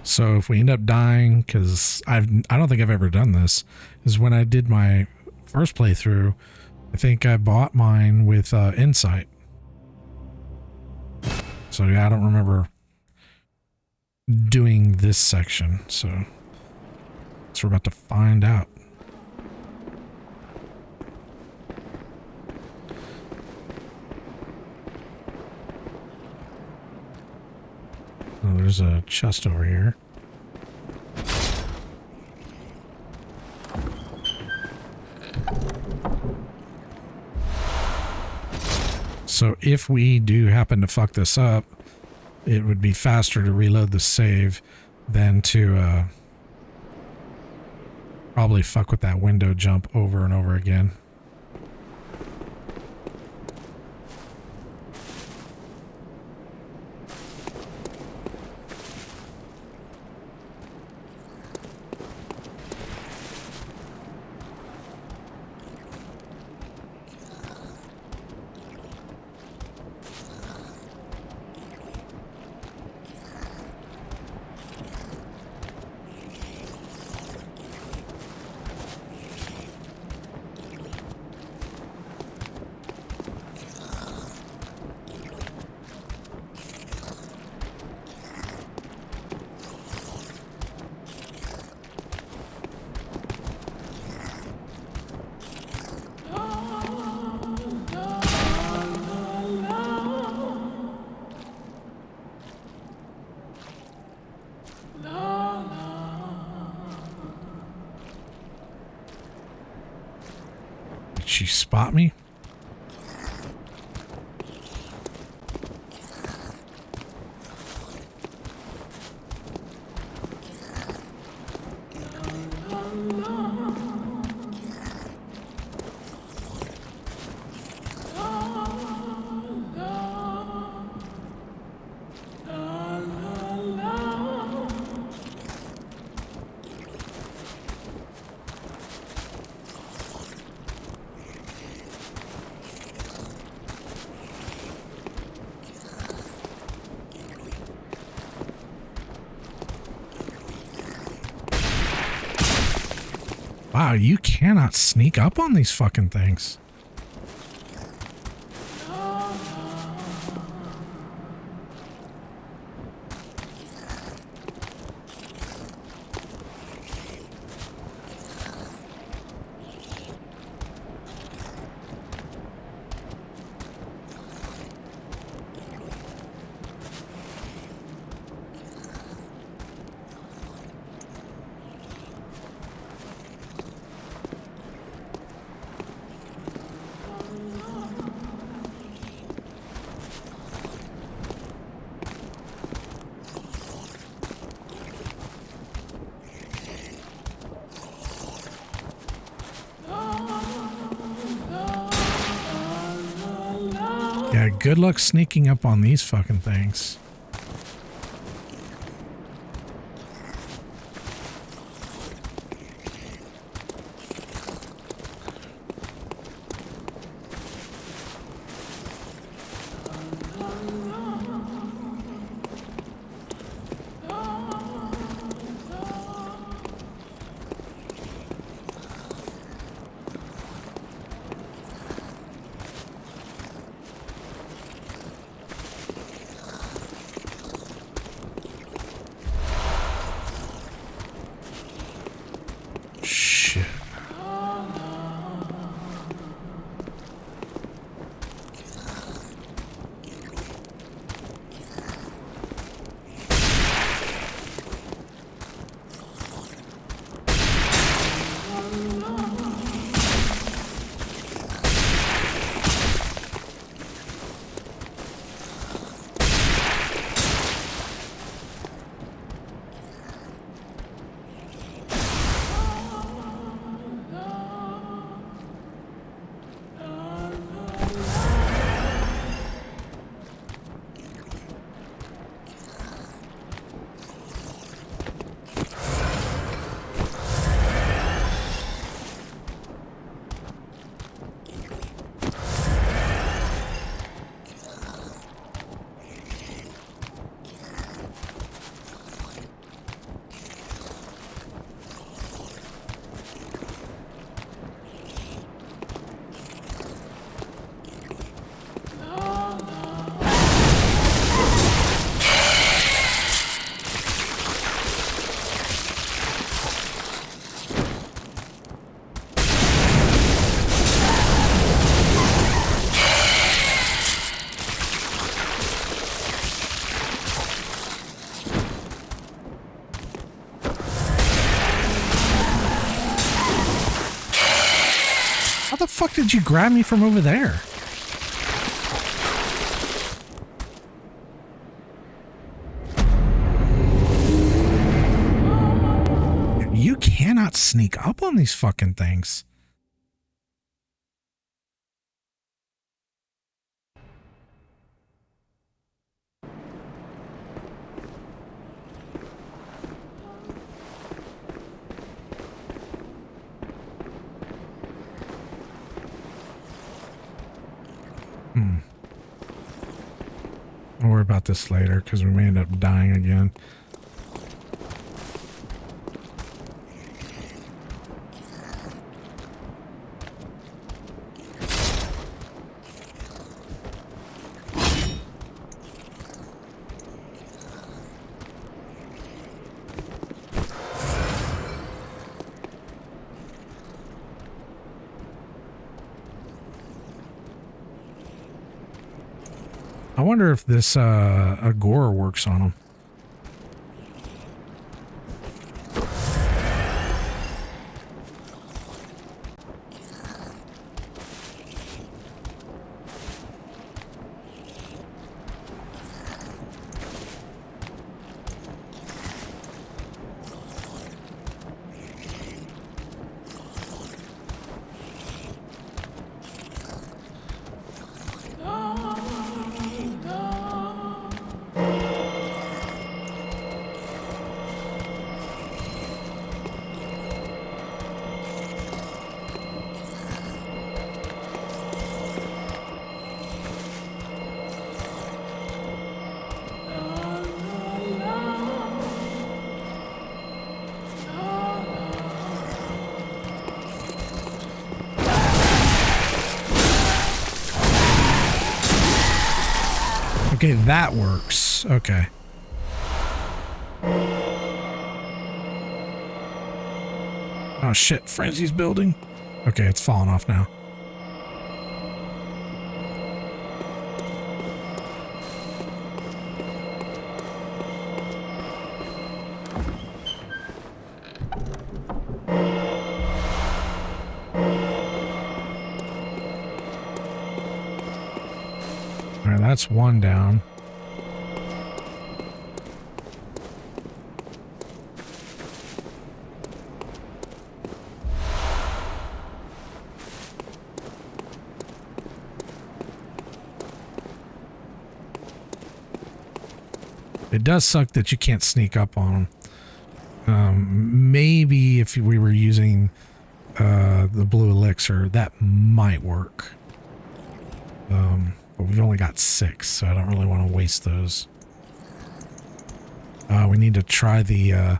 So if we end up dying, because I don't think I've ever done this, is when I did my first playthrough, I think I bought mine with Insight. So yeah, I don't remember doing this section. So we're about to find out. Oh, there's a chest over here. So if we do happen to fuck this up, it would be faster to reload the save than to probably fuck with that window jump over and over again. Did she spot me? Wow, you cannot sneak up on these fucking things. Yeah, good luck sneaking up on these fucking things. the fuck did you grab me from over there? You cannot sneak up on these fucking things. I'll worry about this later because we may end up dying again. I wonder if this Agora works on them. Okay, that works. Okay. Oh shit, Frenzy's building. Okay, it's falling off now. Alright, that's one down. It does suck that you can't sneak up on them. Maybe if we were using the blue elixir, that might work. But we've only got 6, so I don't really want to waste those. We need to try the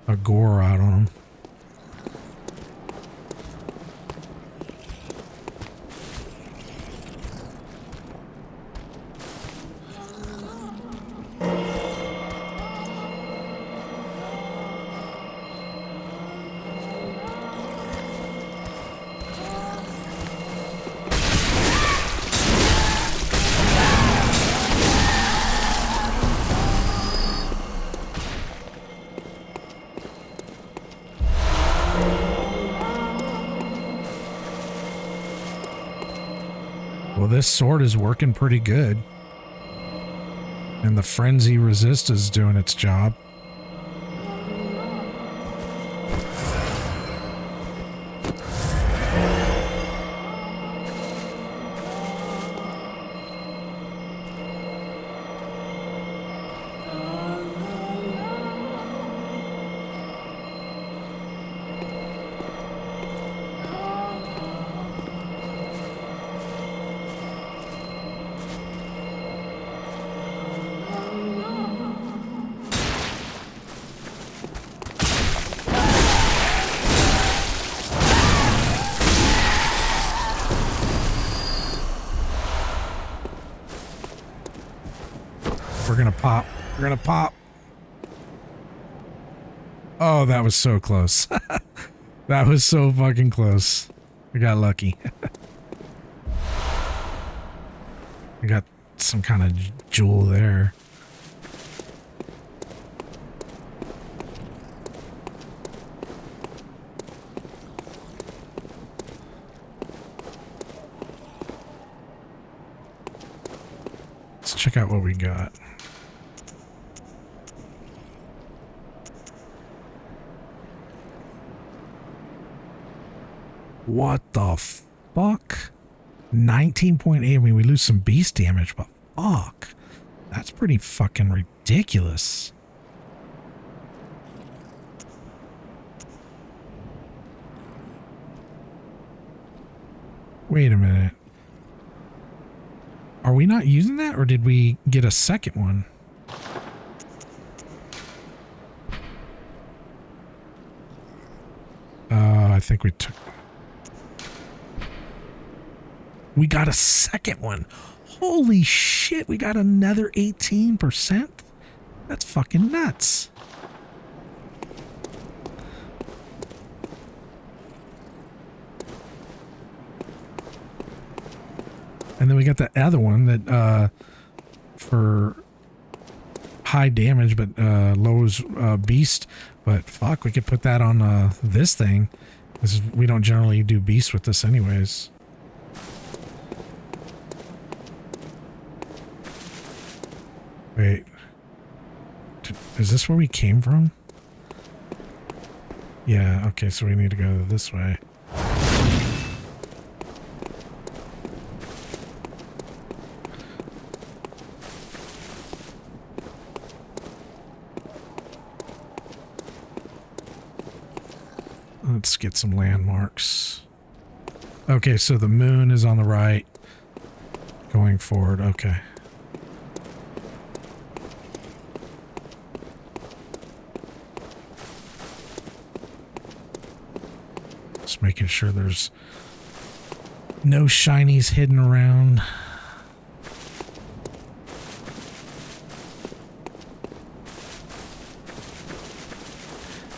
Agora out on them. Well, this sword is working pretty good. And the frenzy resist is doing its job. We're gonna pop. We're gonna pop. Oh, that was so close. That was so fucking close. We got lucky. We got some kind of jewel there. check out what we got. What the fuck? 19.8. I mean, we lose some beast damage, but fuck. That's pretty fucking ridiculous. Wait a minute. Are we not using that, or did we get a second one? I think we took... We got a second one. Holy shit, we got another 18%? That's fucking nuts. And then we got the other one that for high damage but lowers beast. But fuck, we could put that on this thing. We don't generally do beast with this anyways. Wait. Is this where we came from? Yeah, okay, so we need to go this way. Let's get some landmarks. Okay, so the moon is on the right. Going forward, okay. Just making sure there's no shinies hidden around.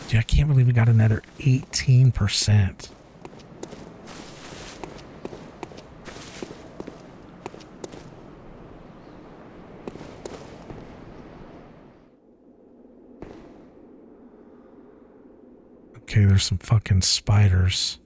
Dude, I can't believe we got another 18%. Okay, there's some fucking spiders.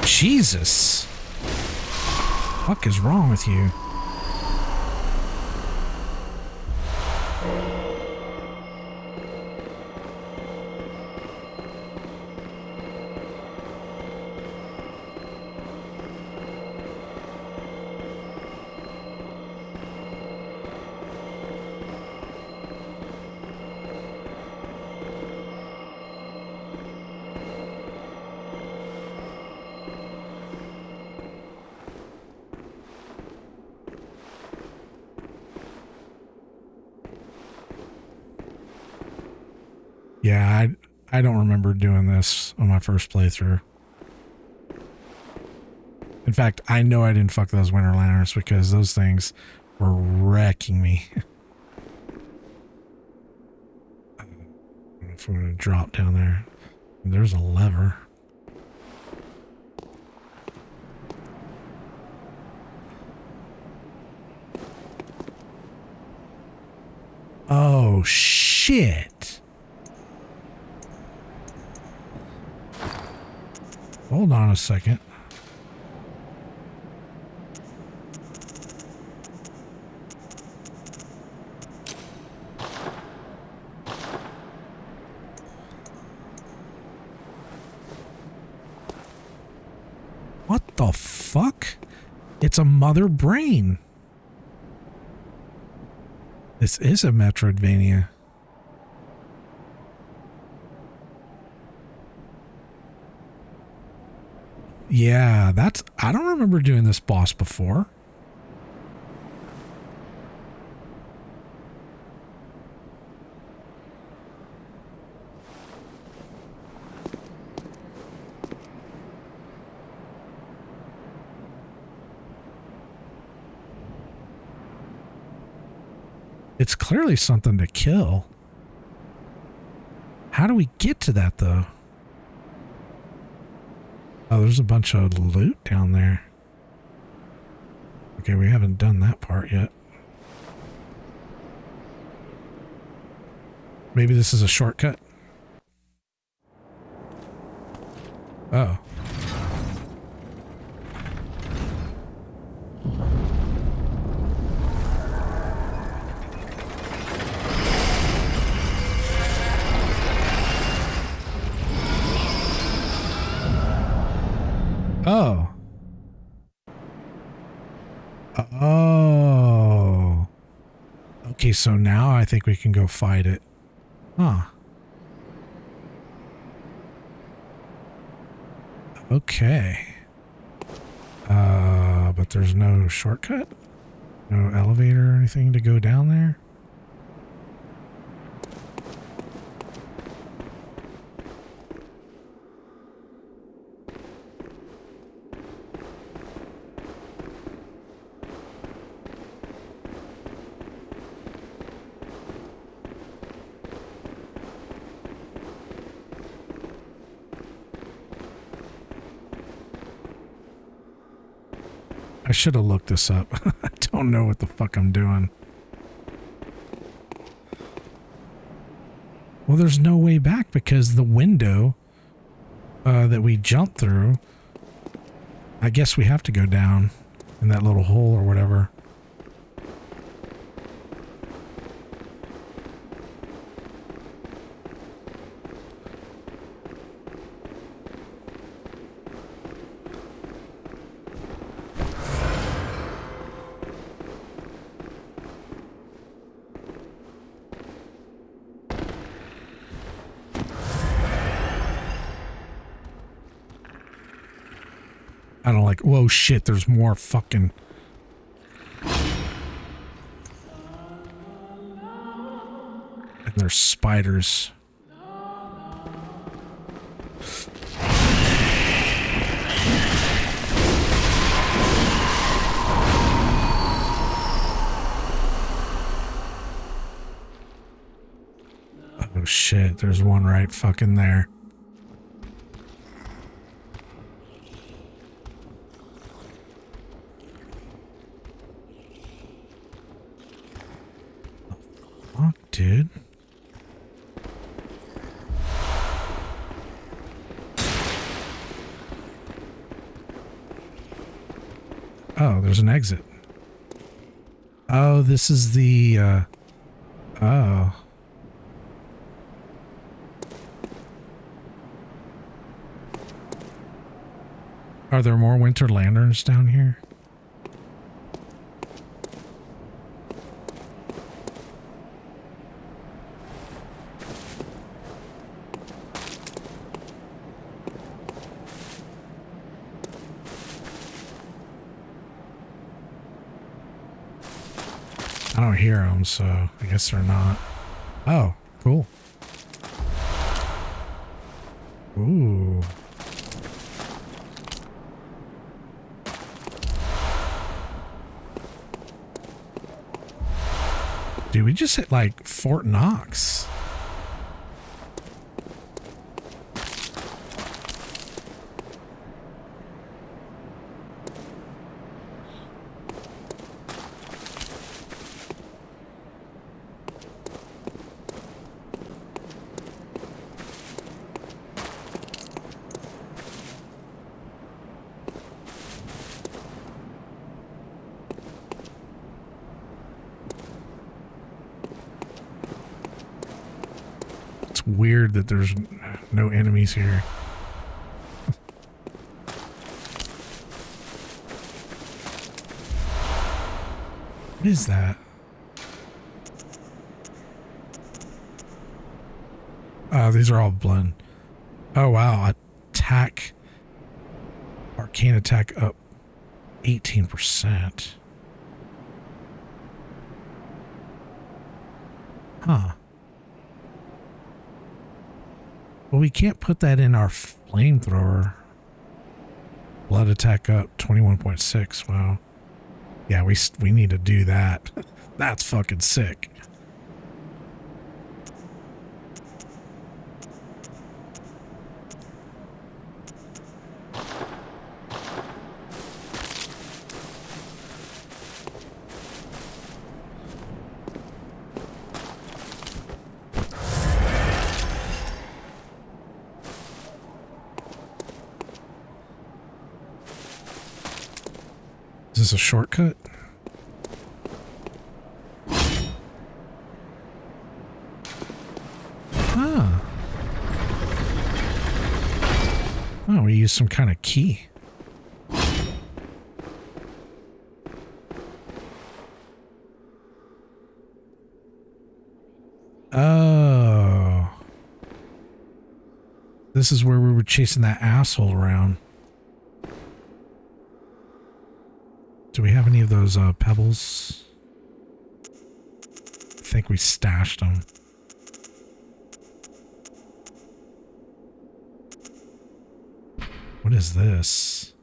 Jesus. What the fuck is wrong with you? Yeah, I don't remember doing this on my first playthrough. In fact, I know I didn't fuck those winter lanterns because those things were wrecking me. If we're gonna drop down there, there's a lever. Oh shit. Hold on a second. What the fuck? It's a mother brain. This is a Metroidvania. Yeah, I don't remember doing this boss before. It's clearly something to kill. How do we get to that, though? Oh, there's a bunch of loot down there. Okay, we haven't done that part yet. Maybe this is a shortcut? Oh. Oh. Oh. Okay, so now I think we can go fight it. Huh. Okay. But there's no shortcut? No elevator or anything to go down there? I should have looked this up. I don't know what the fuck I'm doing. Well, there's no way back because the window that we jumped through, I guess we have to go down in that little hole or whatever. I don't like, whoa, shit, there's more fucking... And there's spiders. Oh shit, there's one right fucking there. Dude. Oh, there's an exit. Oh, this is the, oh. Are there more winter lanterns down here? I don't hear them, so I guess they're not. Oh, cool. Ooh. Dude, we just hit like Fort Knox. Weird that there's no enemies here. What is that? Oh, these are all blood. Oh wow, attack. Arcane attack up 18%. Huh. Well, we can't put that in our flamethrower. Blood attack up 21.6. Wow. Yeah, we need to do that. That's fucking sick. this a shortcut? Ah. Oh, we use some kind of key. Oh. This is where we were chasing that asshole around. Do we have any of those pebbles? I think we stashed them. What is this?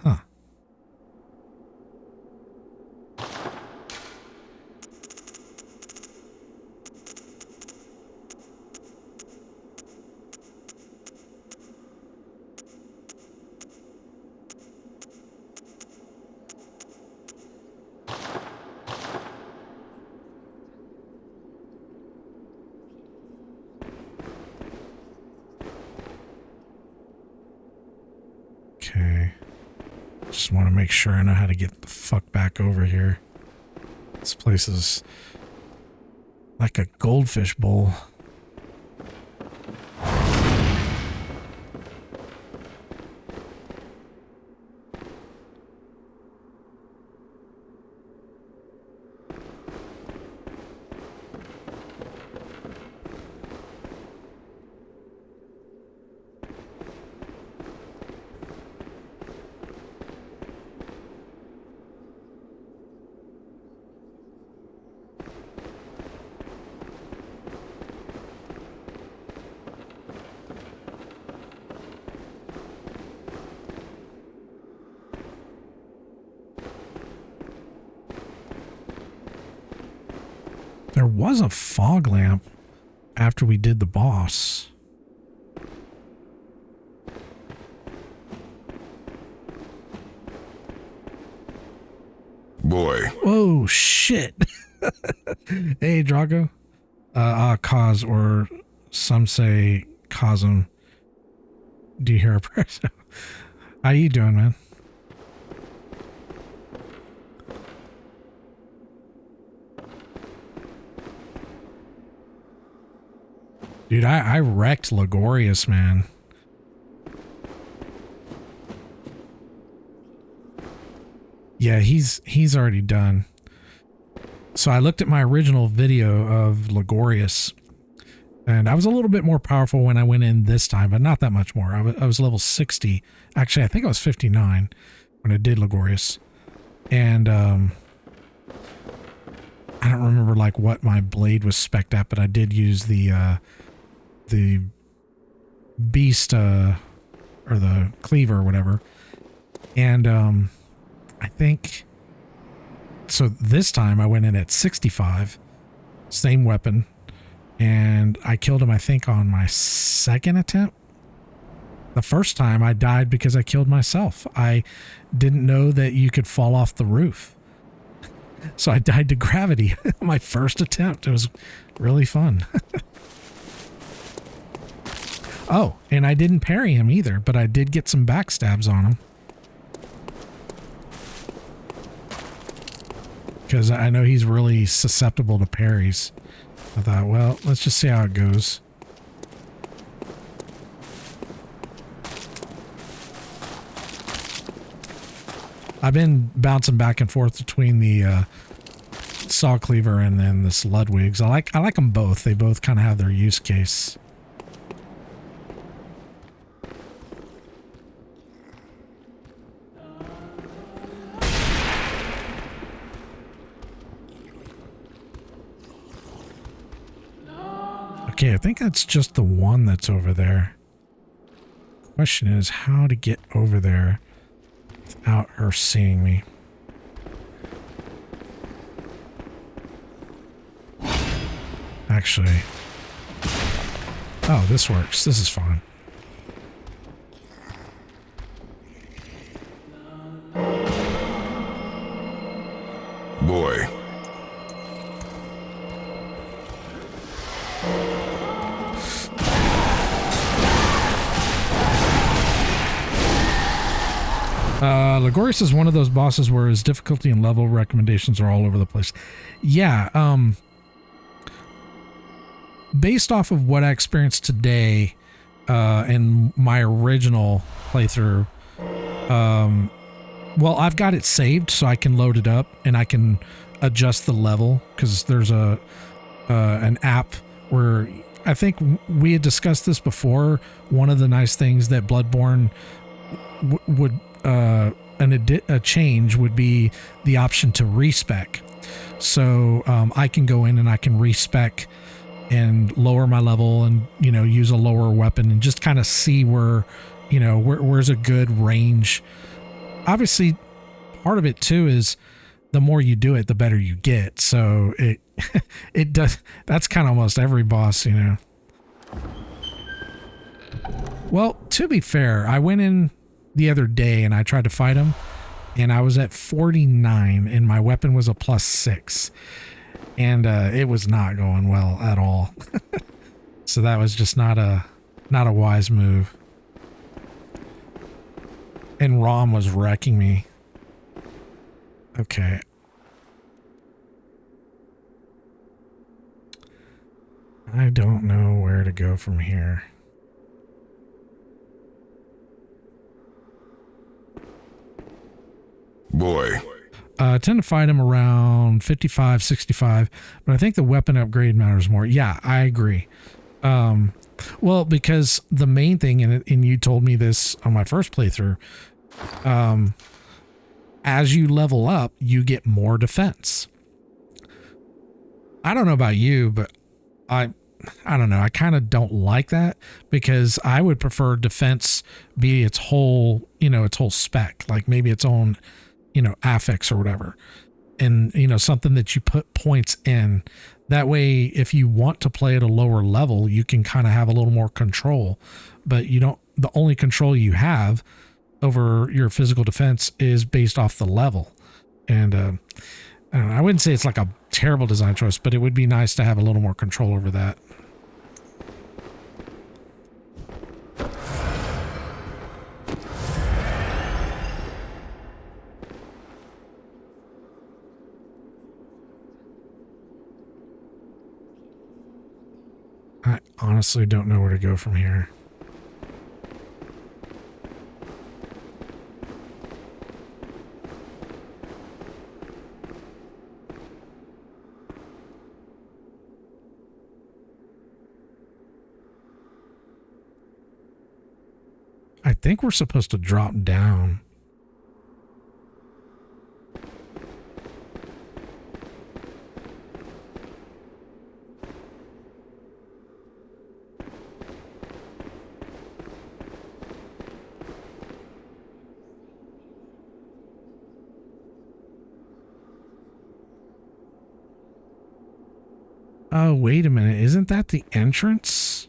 Huh. Okay. Just want to make sure I know how to get the fuck back over here. This place is like a goldfish bowl. There was a fog lamp after we did the boss. Boy. Oh, shit. Hey, Drago. Cause, or some say Cosm. Do you hear a prayer? How you doing, man? Dude, I wrecked Laborious, man. Yeah, he's already done. So I looked at my original video of Laborious, and I was a little bit more powerful when I went in this time, but not that much more. I was level 60. Actually, I think I was 59 when I did Laborious. And I don't remember like what my blade was spec'd at, but I did use the beast or the cleaver or whatever. And I think so this time I went in at 65, same weapon, and I killed him I think on my second attempt. The first time I died because I killed myself. I didn't know that you could fall off the roof, so I died to gravity. My first attempt. It was really fun. Oh, and I didn't parry him either, but I did get some backstabs on him. Because I know he's really susceptible to parries. I thought, well, let's just see how it goes. I've been bouncing back and forth between the saw cleaver and then this Ludwig's. I like them both. They both kind of have their use case. Okay, I think that's just the one that's over there. Question is how to get over there without her seeing me. Actually, oh, this works. This is fine. Lagorius is one of those bosses where his difficulty and level recommendations are all over the place. Yeah, based off of what I experienced today in my original playthrough, well, I've got it saved so I can load it up and I can adjust the level, because there's an app where I think we had discussed this before. One of the nice things that Bloodborne would a change would be the option to respec. So I can go in and I can respec and lower my level and, you know, use a lower weapon and just kind of see where, you know, where's a good range. Obviously, part of it too is the more you do it, the better you get. So it does. That's kind of almost every boss, you know. Well, to be fair, I went in the other day and I tried to fight him, and I was at 49 and my weapon was a +6, and it was not going well at all. So that was just not a wise move. And Rom was wrecking me. Okay. I don't know where to go from here. Boy. I tend to fight him around 55, 65, but I think the weapon upgrade matters more. Yeah, I agree. Well, because the main thing, and you told me this on my first playthrough, as you level up, you get more defense. I don't know about you, but I don't know. I kind of don't like that, because I would prefer defense be its whole, you know, its whole spec, like maybe its own, you know, affix or whatever. And, you know, something that you put points in. That way, if you want to play at a lower level, you can kind of have a little more control, but you don't, the only control you have over your physical defense is based off the level. And, I don't know, I wouldn't say it's like a terrible design choice, but it would be nice to have a little more control over that. I honestly don't know where to go from here. I think we're supposed to drop down. Oh, wait a minute. Isn't that the entrance?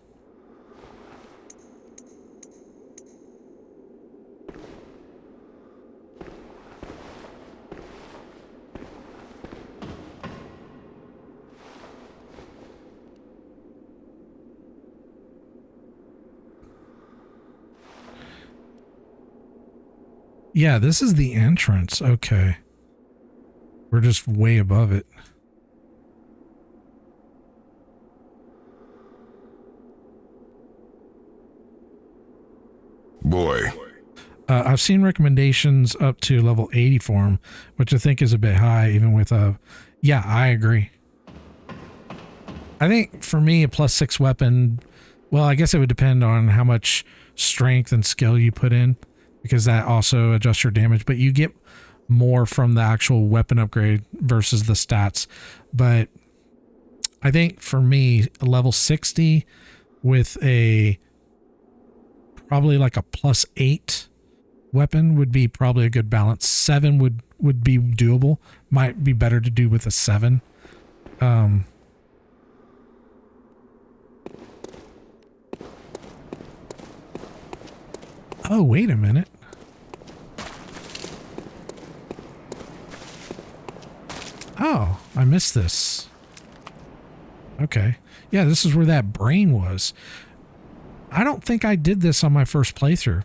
Yeah, this is the entrance. Okay. We're just way above it. Boy. I've seen recommendations up to level 80 for him, which I think is a bit high, even with a... Yeah, I agree. I think for me, a +6 weapon... Well, I guess it would depend on how much strength and skill you put in, because that also adjusts your damage, but you get more from the actual weapon upgrade versus the stats. But I think for me, a level 60 with a... probably like a +8 weapon would be probably a good balance. 7 would be doable. Might be better to do with a 7. Oh, wait a minute. Oh, I missed this. Okay. Yeah, this is where that brain was. I don't think I did this on my first playthrough.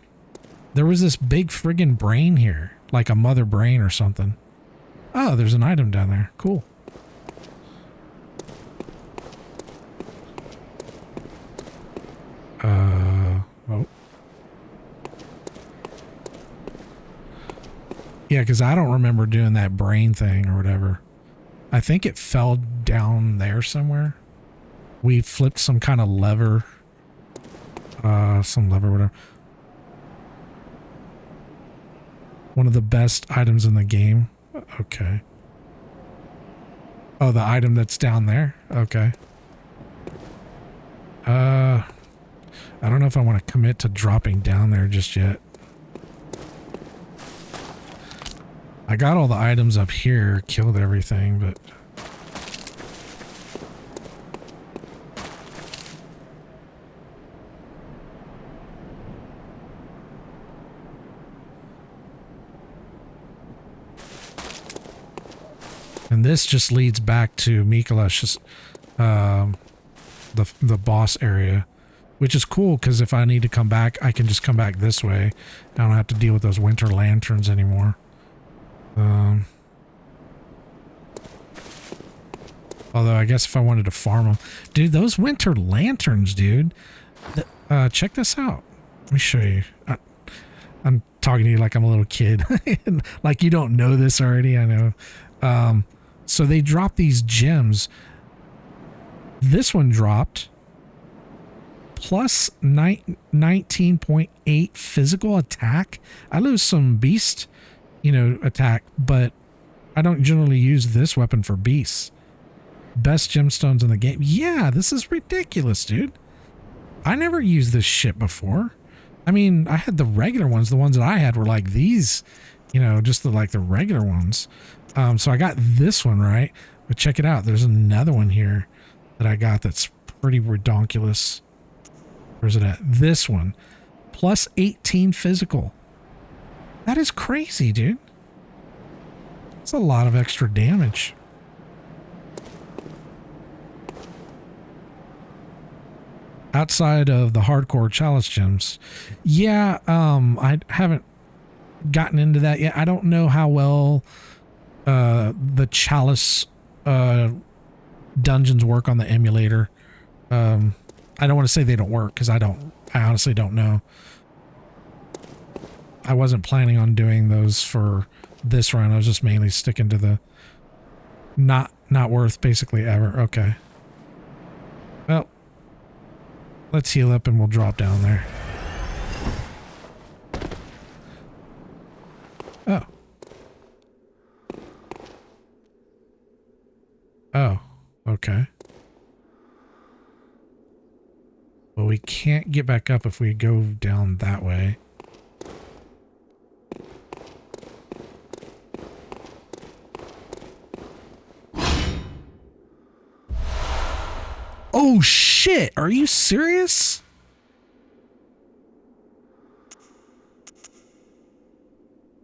There was this big friggin' brain here, like a mother brain or something. Oh, there's an item down there. Cool. Oh. Yeah, because I don't remember doing that brain thing or whatever. I think it fell down there somewhere. We flipped some kind of lever. Some lever, whatever. One of the best items in the game. Okay. Oh, the item that's down there? Okay. I don't know if I want to commit to dropping down there just yet. I got all the items up here, killed everything, but... And this just leads back to Mikolash's, the boss area, which is cool because if I need to come back, I can just come back this way. I don't have to deal with those winter lanterns anymore. Although I guess if I wanted to farm them, dude, those winter lanterns, dude. Check this out. Let me show you. I'm talking to you like I'm a little kid, like you don't know this already. I know. So they drop these gems. This one dropped plus 19.8 physical attack. I lose some beast, attack, but I don't generally use this weapon for beasts. Best gemstones in the game. Yeah, this is ridiculous, dude. I never used this shit before. I mean, I had the regular ones. The ones that I had were like these, just the regular ones. So I got this one, right? But check it out. There's another one here that I got that's pretty redonkulous. Where's it at? This one. Plus 18 physical. That is crazy, dude. That's a lot of extra damage. Outside of the hardcore chalice gems. Yeah, I haven't gotten into that yet. I don't know how well the chalice dungeons work on the emulator. I don't want to say they don't work because I honestly don't know. I wasn't planning on doing those for this run. I was just mainly sticking to the not worth basically ever. Okay. Well, let's heal up and we'll drop down there. Oh. Oh, okay. Well, we can't get back up if we go down that way. Oh shit, are you serious?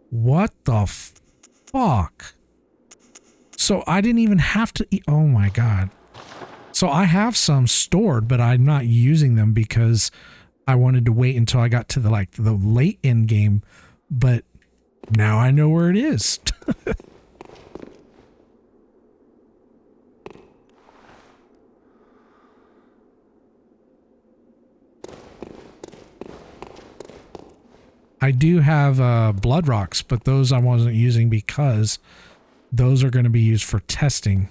What the fuck? So I didn't even have to eat. Oh my god. So I have some stored, but I'm not using them because I wanted to wait until I got to the late end game, but now I know where it is. I do have blood rocks, but those I wasn't using because those are going to be used for testing.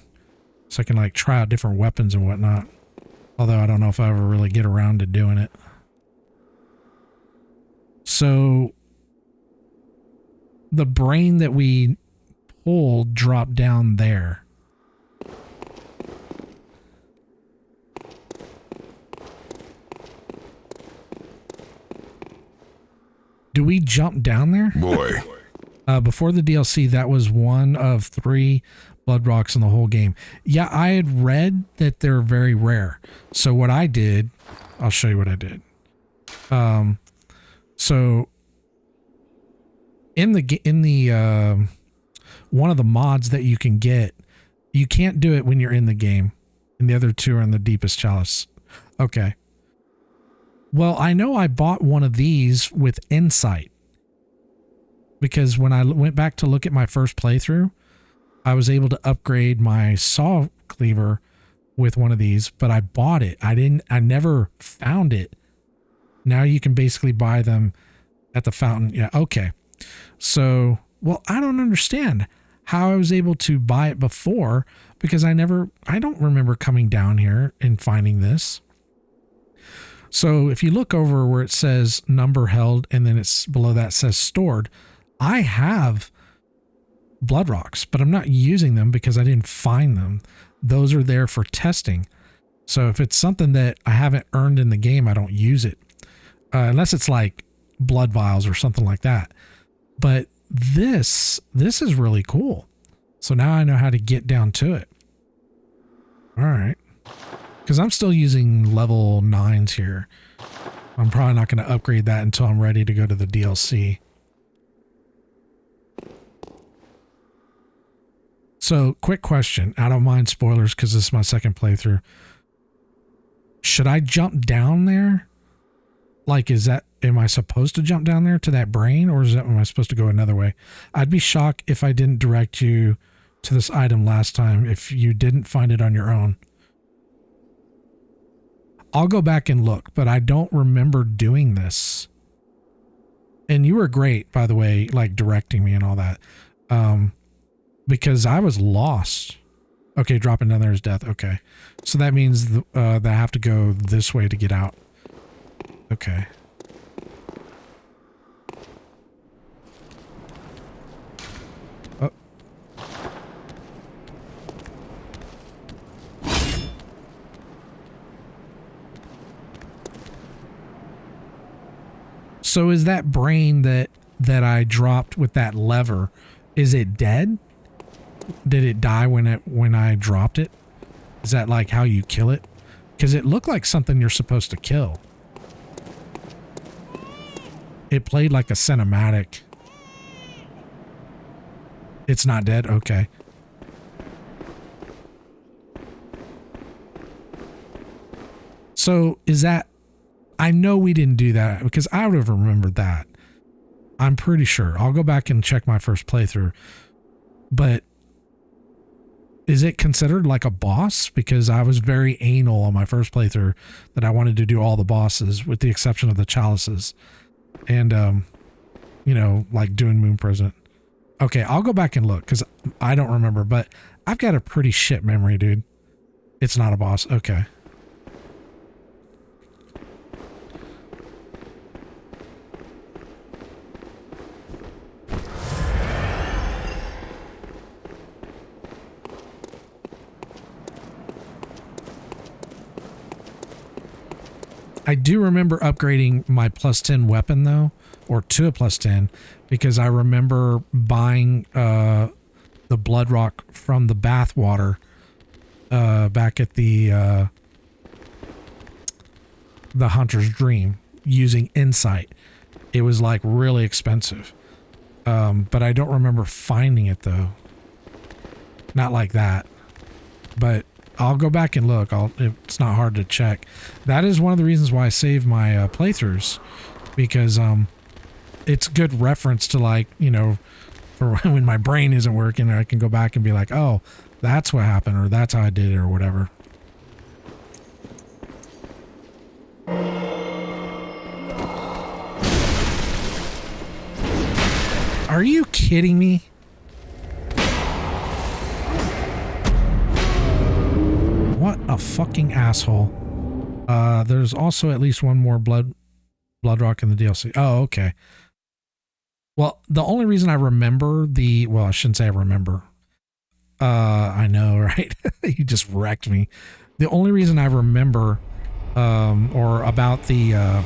So I can try out different weapons and whatnot. Although I don't know if I ever really get around to doing it. So the brain that we pulled dropped down there. Do we jump down there? Boy. Before the DLC, that was one of 3 blood rocks in the whole game. Yeah, I had read that they're very rare. So what I did, I'll show you what I did. So in the one of the mods that you can get, you can't do it when you're in the game, and the other 2 are in the deepest chalice. Okay. Well, I know I bought one of these with insight, because when I went back to look at my first playthrough, I was able to upgrade my saw cleaver with one of these, but I bought it. I never found it. Now you can basically buy them at the fountain. Yeah, okay. So, well, I don't understand how I was able to buy it before, because I don't remember coming down here and finding this. So if you look over where it says number held, and then it's below that says stored, I have blood rocks, but I'm not using them because I didn't find them. Those are there for testing. So if it's something that I haven't earned in the game, I don't use it. Unless it's like blood vials or something like that. But this is really cool. So now I know how to get down to it. All right. Because I'm still using level 9s here. I'm probably not going to upgrade that until I'm ready to go to the DLC. So, quick question. I don't mind spoilers because this is my second playthrough. Should I jump down there? Like, am I supposed to jump down there to that brain, or am I supposed to go another way? I'd be shocked if I didn't direct you to this item last time if you didn't find it on your own. I'll go back and look, but I don't remember doing this. And you were great, by the way, like directing me and all that. Because I was lost. Okay, dropping down there is death. Okay. So that means that I have to go this way to get out. Okay. Oh. So is that brain that I dropped with that lever, is it dead? Did it die when I dropped it? Is that like how you kill it? Because it looked like something you're supposed to kill. It played like a cinematic. It's not dead? Okay. So is that... I know we didn't do that because I would have remembered that. I'm pretty sure. I'll go back and check my first playthrough. But is it considered like a boss? Because I was very anal on my first playthrough that I wanted to do all the bosses with the exception of the chalices. And, you know, like doing Moon President. Okay, I'll go back and look because I don't remember, but I've got a pretty shit memory, dude. It's not a boss. Okay. I do remember upgrading my +10 weapon though, or to a +10, because I remember buying the blood rock from the bath water back at the Hunter's Dream using Insight. It was like really expensive, but I don't remember finding it though. Not like that, but I'll go back and look. It's not hard to check. That is one of the reasons why I save my playthroughs, because it's good reference to, like, you know, for when my brain isn't working, I can go back and be like, oh, that's what happened, or that's how I did it, or whatever. Are you kidding me? What a fucking asshole. There's also at least one more blood rock in the DLC. Oh, okay. Well, the only reason I remember well, I shouldn't say I remember. I know, right? You just wrecked me. The only reason I remember, or about the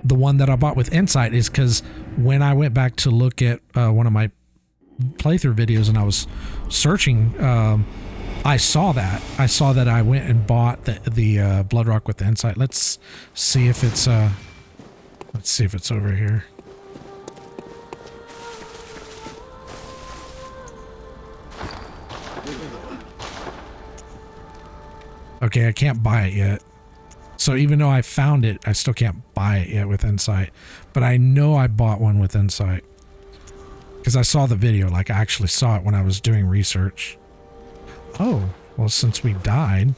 one that I bought with Insight is because when I went back to look at one of my playthrough videos and I was searching, I saw that I went and bought the blood rock with the Insight. Let's see if it's over here. Okay, I can't buy it yet, So even though I found it, I still can't buy it yet with Insight. But I know I bought one with Insight. Because I saw the video, like I actually saw it when I was doing research. Oh, well, since we died...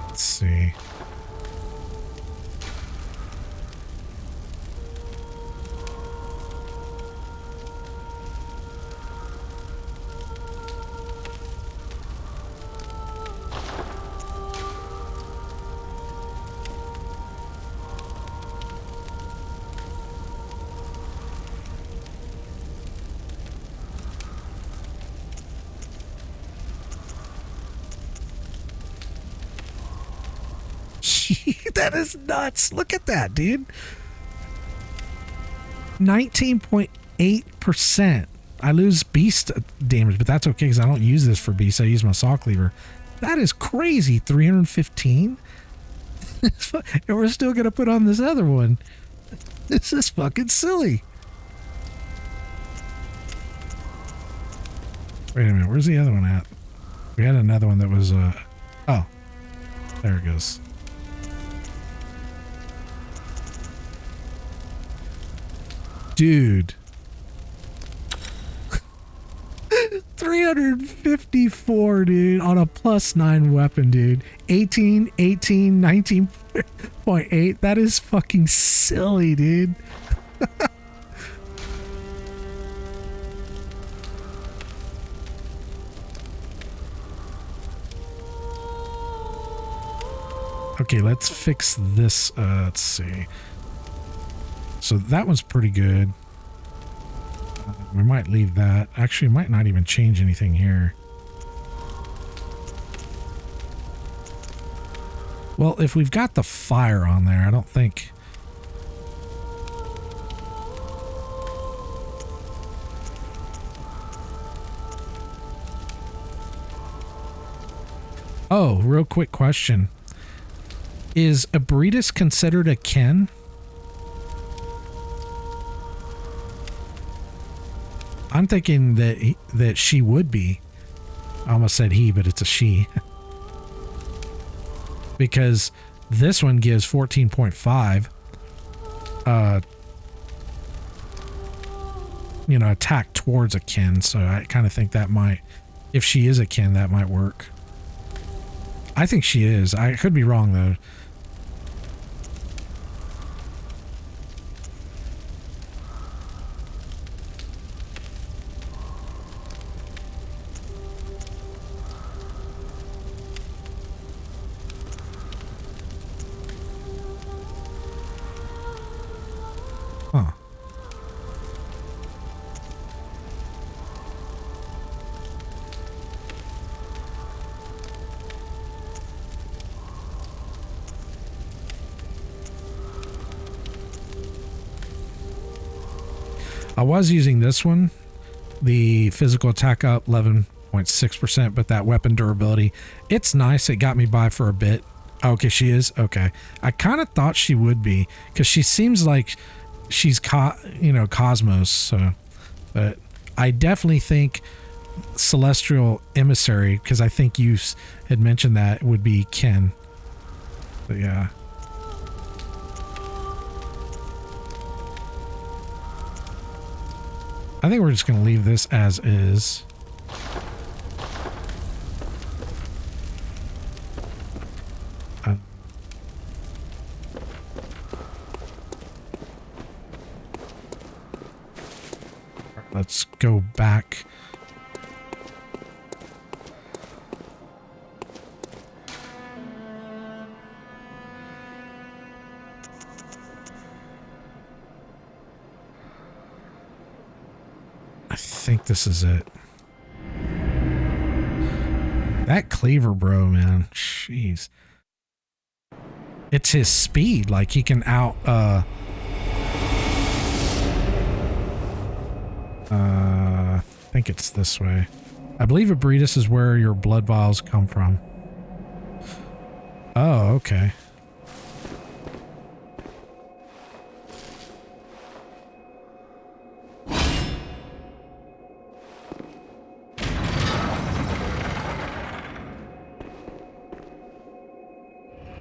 let's see. That is nuts. Look at that, dude. 19.8%. I lose beast damage, but that's okay because I don't use this for beast. I use my saw cleaver. That is crazy. 315? And we're still going to put on this other one. This is fucking silly. Wait a minute. Where's the other one at? We had another one that was, oh, there it goes. Dude. 354, dude, on a +9 weapon, dude. 18, 18, 19.8. That is fucking silly, dude. Okay, let's fix this. Let's see. So that one's pretty good. We might leave that. Actually, might not even change anything here. Well, if we've got the fire on there, I don't think... Oh, real quick question. Is Abritus considered a kin? I'm thinking that she would be. I almost said he, but it's a she. Because this one gives 14.5. You know, attack towards a kin. So I kind of think that might, if she is a kin, that might work. I think she is. I could be wrong though. Huh. I was using this one, the physical attack up 11.6%, but that weapon durability, it's nice. It got me by for a bit. Okay, she is? Okay. I kind of thought she would be, because she seems like she's, Cosmos, so, but I definitely think Celestial Emissary, because I think you had mentioned that would be Ken. But yeah. I think we're just going to leave this as is. Let's go back. I think this is it. That cleaver, bro, man. Jeez. It's his speed. Like, he can out, I think it's this way. I believe Abritus is where your blood vials come from. Oh, okay.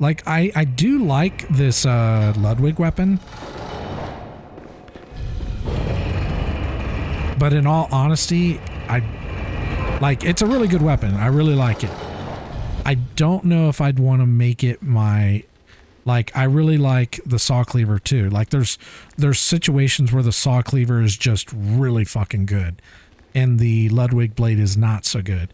Like, I do like this Ludwig weapon. But in all honesty, it's a really good weapon. I really like it. I don't know if I'd want to make it my... Like, I really like the saw cleaver too. Like, there's situations where the saw cleaver is just really fucking good. And the Ludwig blade is not so good.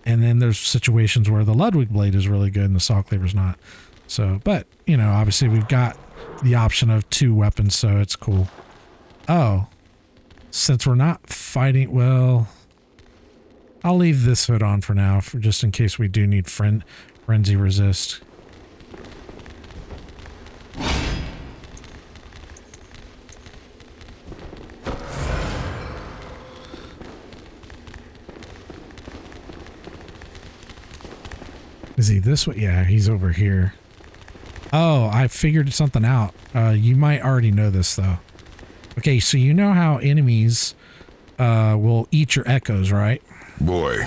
And then there's situations where the Ludwig blade is really good and the saw cleaver's not. So, but, you know, obviously we've got the option of 2 weapons, so it's cool. Oh. Since we're not fighting, well... I'll leave this hood on for now, for just in case we do need frenzy resist. Is he this way? Yeah, he's over here. Oh, I figured something out. You might already know this, though. Okay, so you know how enemies will eat your echoes, right? Boy.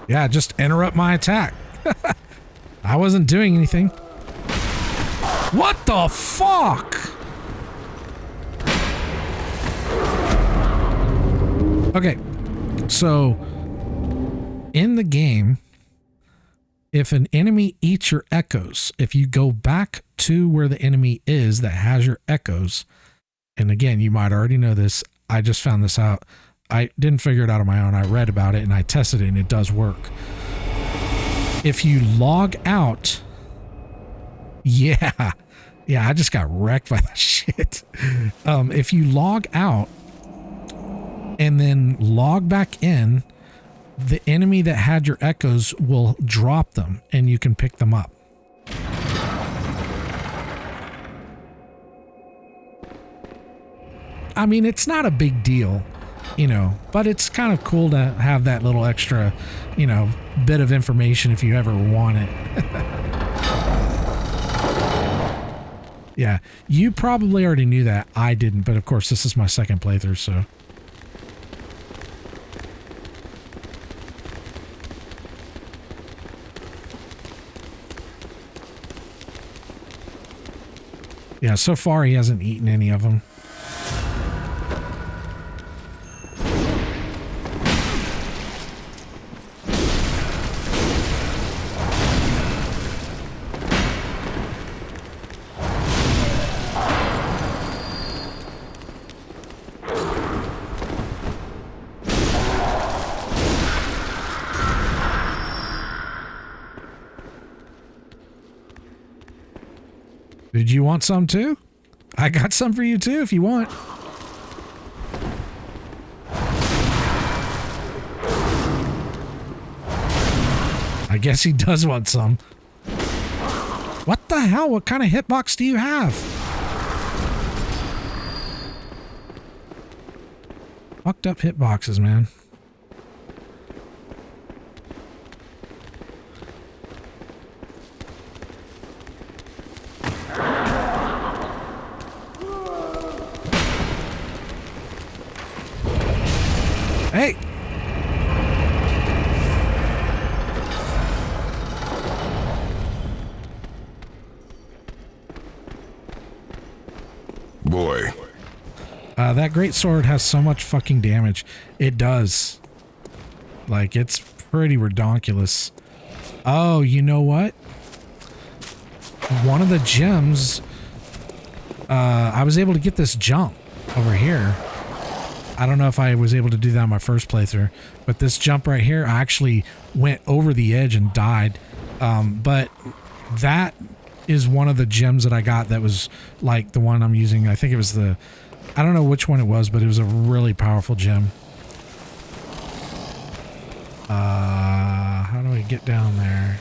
Yeah, just interrupt my attack. I wasn't doing anything. What the fuck? Okay, so in the game, if an enemy eats your echoes, if you go back to where the enemy is that has your echoes, and again, you might already know this, I just found this out. I didn't figure it out on my own. I read about it and I tested it and it does work. If you log out, yeah, I just got wrecked by that shit. If you log out and then log back in, the enemy that had your echoes will drop them and you can pick them up. I mean, it's not a big deal, you know, but it's kind of cool to have that little extra, you know, bit of information if you ever want it. Yeah, you probably already knew that. I didn't, but of course this is my second playthrough, so. Yeah, so far he hasn't eaten any of them. Did you want some too? I got some for you too if you want. I guess he does want some. What the hell? What kind of hitbox do you have? Fucked up hitboxes, man. Hey! Boy. That great sword has so much fucking damage. It does. Like, it's pretty redonkulous. Oh, you know what? One of the gems, I was able to get this jump over here. I don't know if I was able to do that on my first playthrough, but this jump right here, I actually went over the edge and died. But that is one of the gems that I got that was like the one I'm using. I think it was the, I don't know which one it was, but it was a really powerful gem. How do I get down there?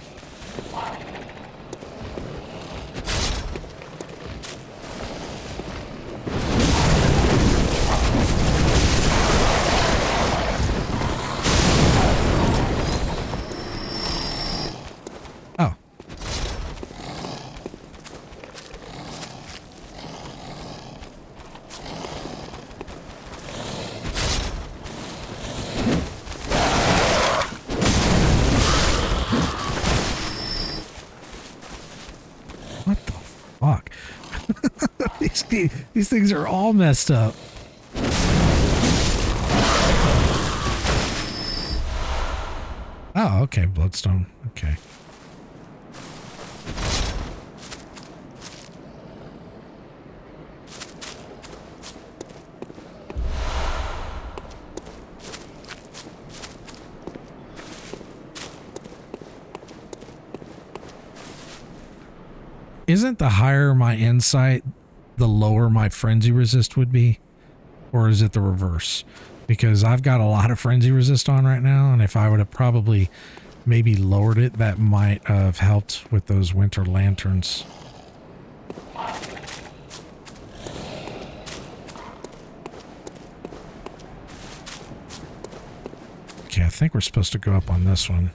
What the fuck? These things are all messed up. Oh, okay, bloodstone. Okay. Isn't the higher my insight, the lower my frenzy resist would be? Or is it the reverse? Because I've got a lot of frenzy resist on right now, and if I would have probably maybe lowered it, that might have helped with those winter lanterns. Okay, I think we're supposed to go up on this one.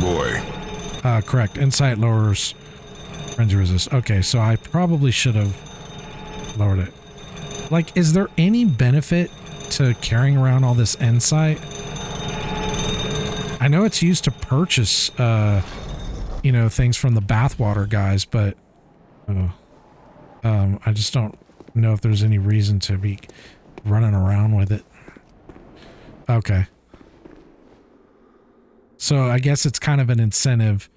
Boy. Correct. Insight lowers frenzy resist. Okay, so I probably should have lowered it. Like, is there any benefit to carrying around all this insight? I know it's used to purchase, you know, things from the bathwater guys, but I just don't know if there's any reason to be running around with it. Okay. So I guess it's kind of an incentive,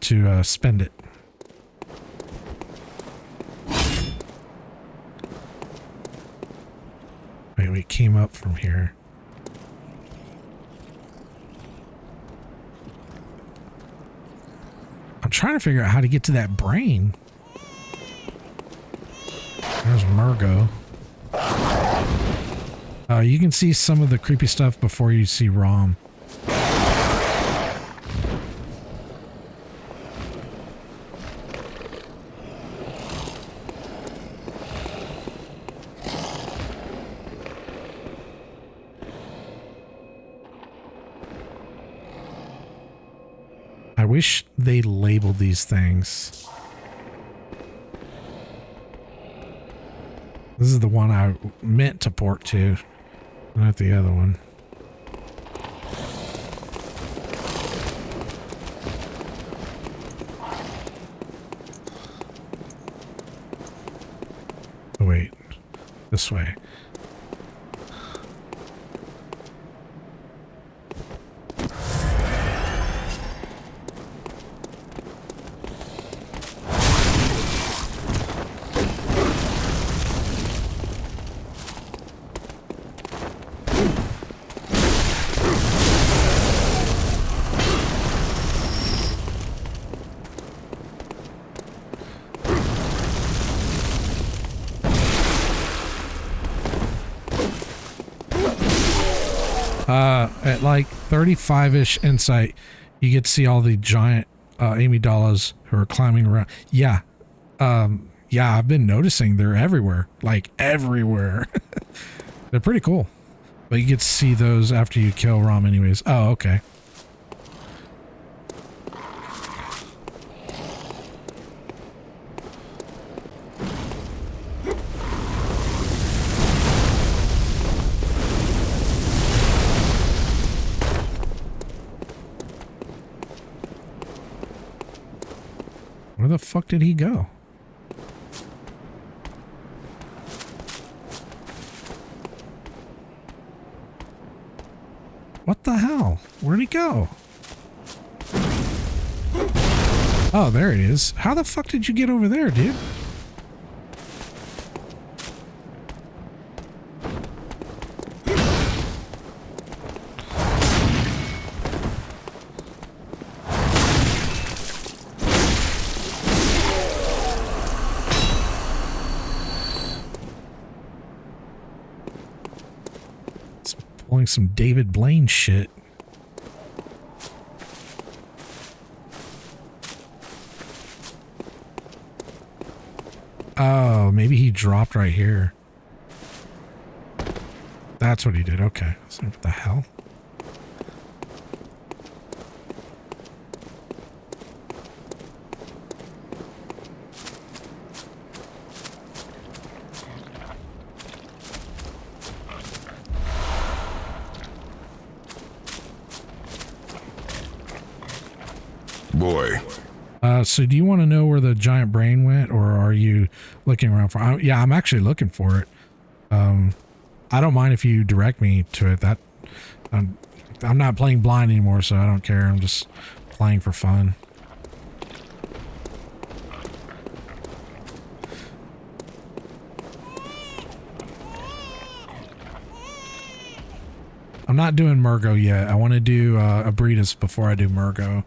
to spend it. Wait, we came up from here. I'm trying to figure out how to get to that brain. There's Murgo. You can see some of the creepy stuff before you see Rom. I wish they labeled these things. This is the one I meant to port to, not the other one. Oh, wait. This way. At like 35-ish insight, you get to see all the giant amygdalas who are climbing around. Yeah. Yeah, I've been noticing they're everywhere. Like, everywhere. They're pretty cool. But you get to see those after you kill Rom anyways. Oh, okay. Where the fuck did he go? What the hell? Where'd he go? Oh, there it is. How the fuck did you get over there, dude? Pulling some David Blaine shit. Oh, maybe he dropped right here. That's what he did. Okay. So what the hell? Boy. So do you want to know where the giant brain went, or are you looking around for? Yeah, I'm actually looking for it. I don't mind if you direct me to it. That I'm not playing blind anymore, so I don't care. I'm just playing for fun. I'm not doing Murgo yet. I want to do Abritas before I do Murgo.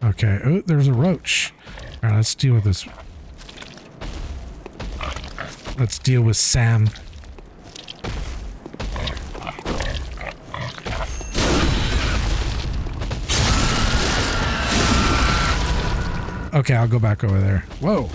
Okay. Oh, there's a roach. All right, let's deal with this. Let's deal with Sam. Okay, I'll go back over there. Whoa.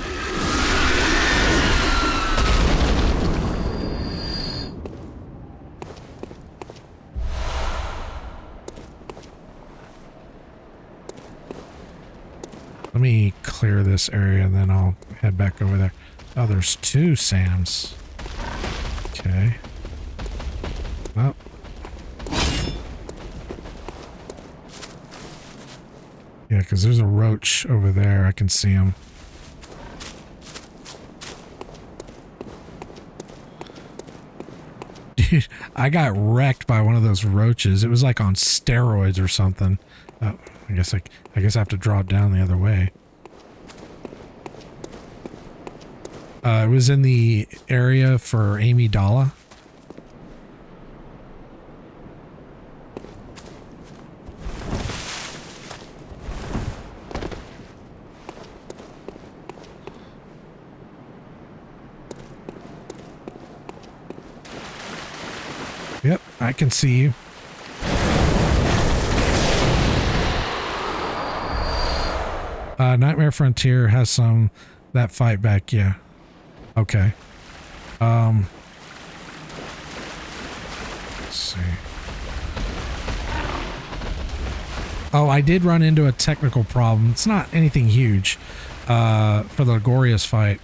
Let me clear this area and then I'll head back over there. Oh, there's two Sams. Okay. Well. Yeah, because there's a roach over there. I can see him. Dude, I got wrecked by one of those roaches. It was like on steroids or something. Oh, I guess I have to draw it down the other way. It was in the area for Amy Dalla. Yep, I can see you. Nightmare Frontier has that fight back, yeah. Okay. Let's see. Oh, I did run into a technical problem. It's not anything huge for the Gorius fight.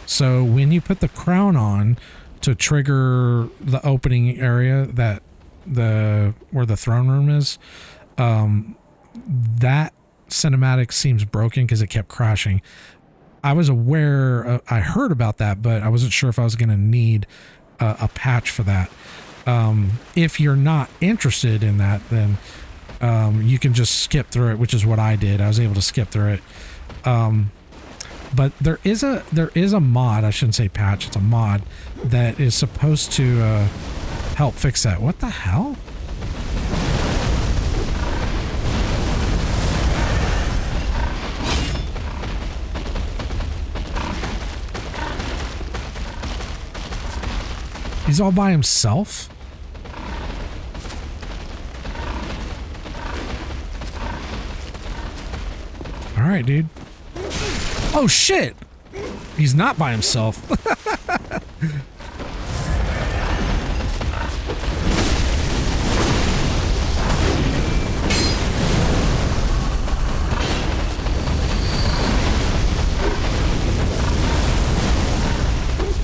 So when you put the crown on to trigger the opening area where the throne room is, that cinematic seems broken because it kept crashing. I was aware, I heard about that, but I wasn't sure if I was going to need a patch for that. If you're not interested in that, then you can just skip through it, which is what I did. I was able to skip through it. But there is a mod, I shouldn't say patch, it's a mod that is supposed to help fix that. What the hell? He's all by himself? All right, dude. Oh, shit! He's not by himself.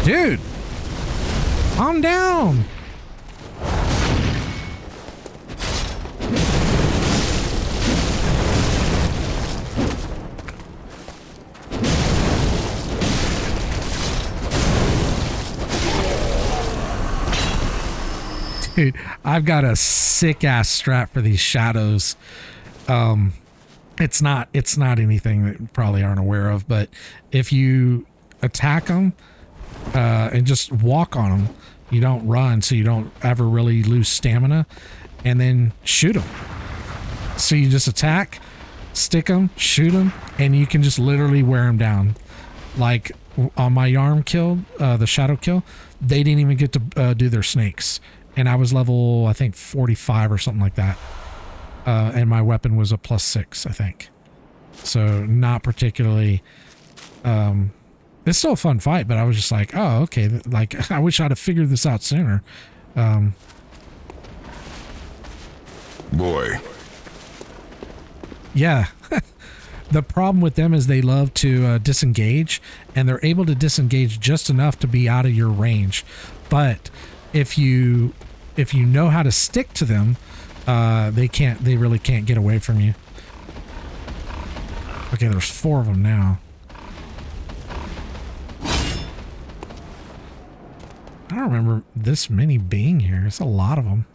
Dude! Calm down! Dude, I've got a sick ass strat for these shadows. It's not anything that you probably aren't aware of, but if you attack them and just walk on them, you don't run, so you don't ever really lose stamina, and then shoot them. So you just attack, stick them, shoot them, and you can just literally wear them down. Like on my Yarm kill, the shadow kill, they didn't even get to do their snakes. And I was level, I think, 45 or something like that. And my weapon was a +6, I think. So not particularly... it's still a fun fight, but I was just like, oh, okay. Like, I wish I'd have figured this out sooner. Boy. Yeah. The problem with them is they love to disengage, and they're able to disengage just enough to be out of your range. But if you know how to stick to them, they really can't get away from you. Okay, there's 4 of them now. I don't remember this many being here. It's a lot of them.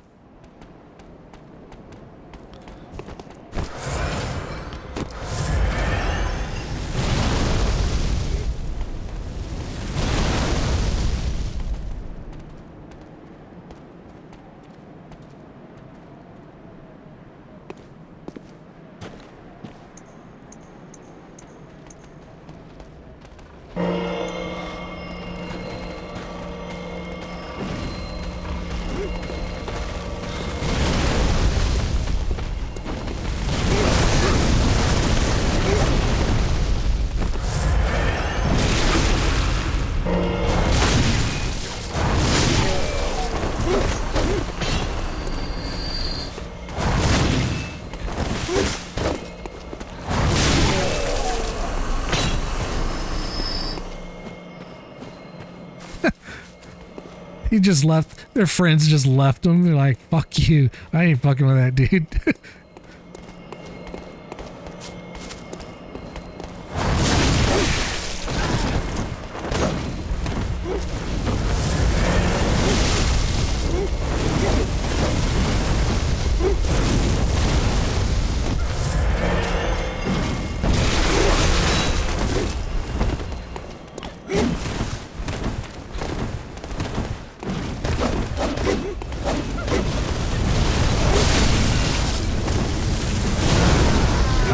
He just left. Their friends just left him. They're like, fuck you. I ain't fucking with that dude.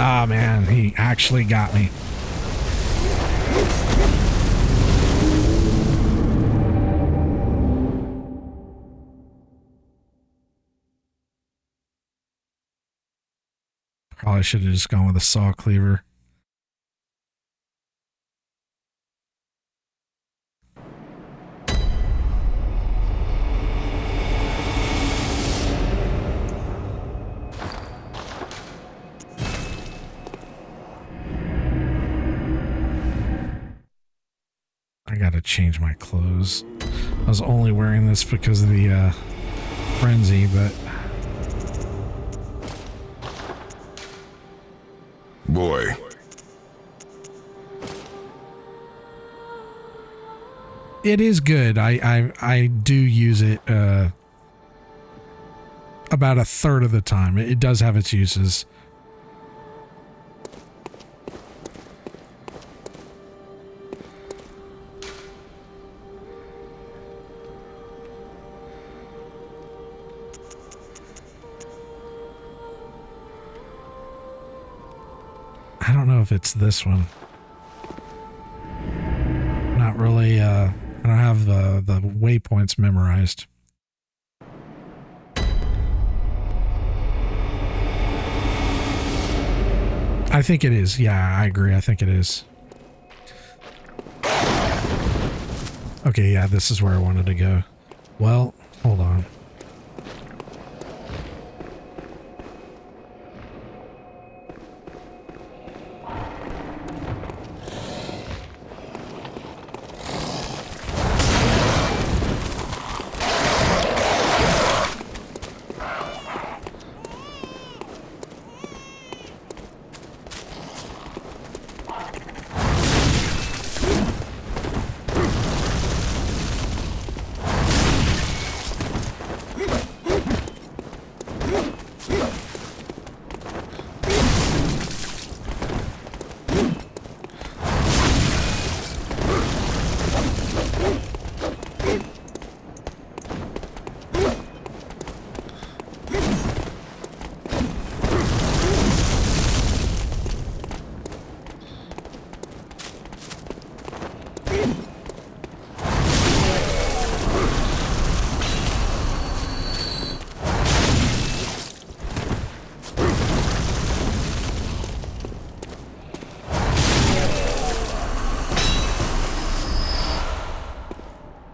Ah, man, he actually got me. Probably should have just gone with a saw cleaver. I gotta change my clothes. I was only wearing this because of the frenzy, but... Boy. It is good. I do use it about a third of the time. It does have its uses. I don't know if it's this one. Not really, I don't have the waypoints memorized. I think it is. Yeah, I agree. I think it is. Okay, yeah, this is where I wanted to go. Well, hold on.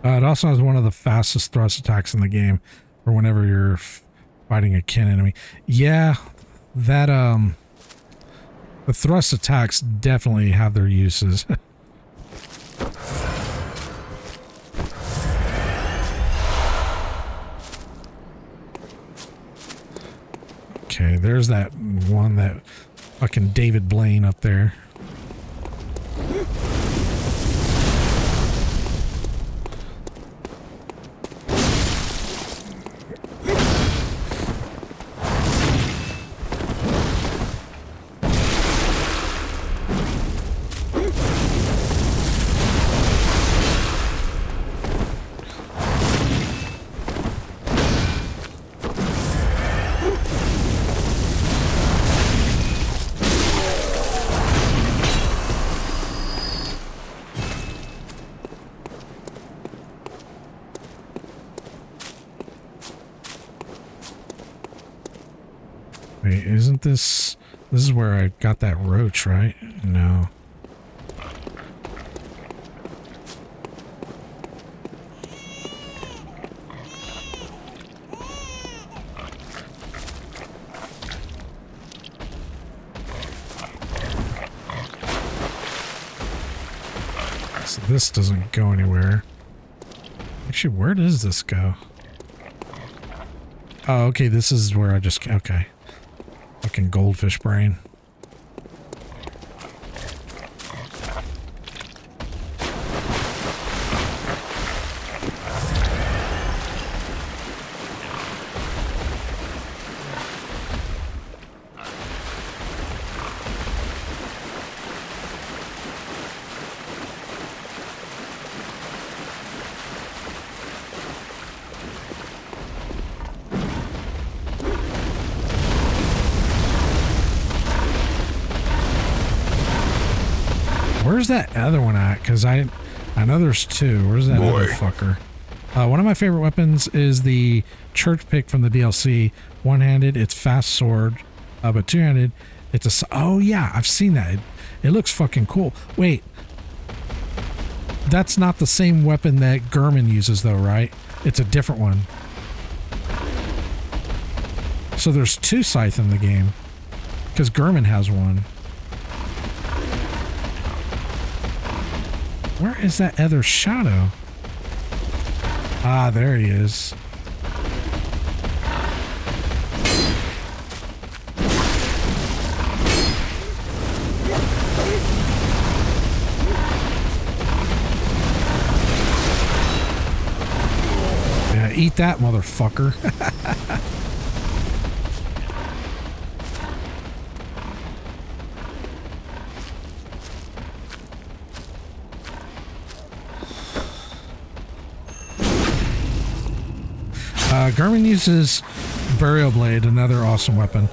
It also has one of the fastest thrust attacks in the game for whenever you're fighting a kin enemy. Yeah, that The thrust attacks definitely have their uses. Okay, there's that one, that fucking David Blaine up there. Wait, isn't this... This is where I got that roach, right? No. So this doesn't go anywhere. Actually, where does this go? Oh, okay, this is where I just... Okay. Fucking goldfish brain. Where's that other one at? Because I know there's two. Where's that other fucker? One of my favorite weapons is the church pick from the DLC. One-handed, it's fast sword. But two-handed, it's a... Oh, yeah, I've seen that. It looks fucking cool. Wait. That's not the same weapon that Gurman uses, though, right? It's a different one. So there's two scythe in the game. Because Gurman has one. Where is that other shadow? Ah, there he is. Yeah, eat that, motherfucker. Gurman uses Burial Blade, another awesome weapon.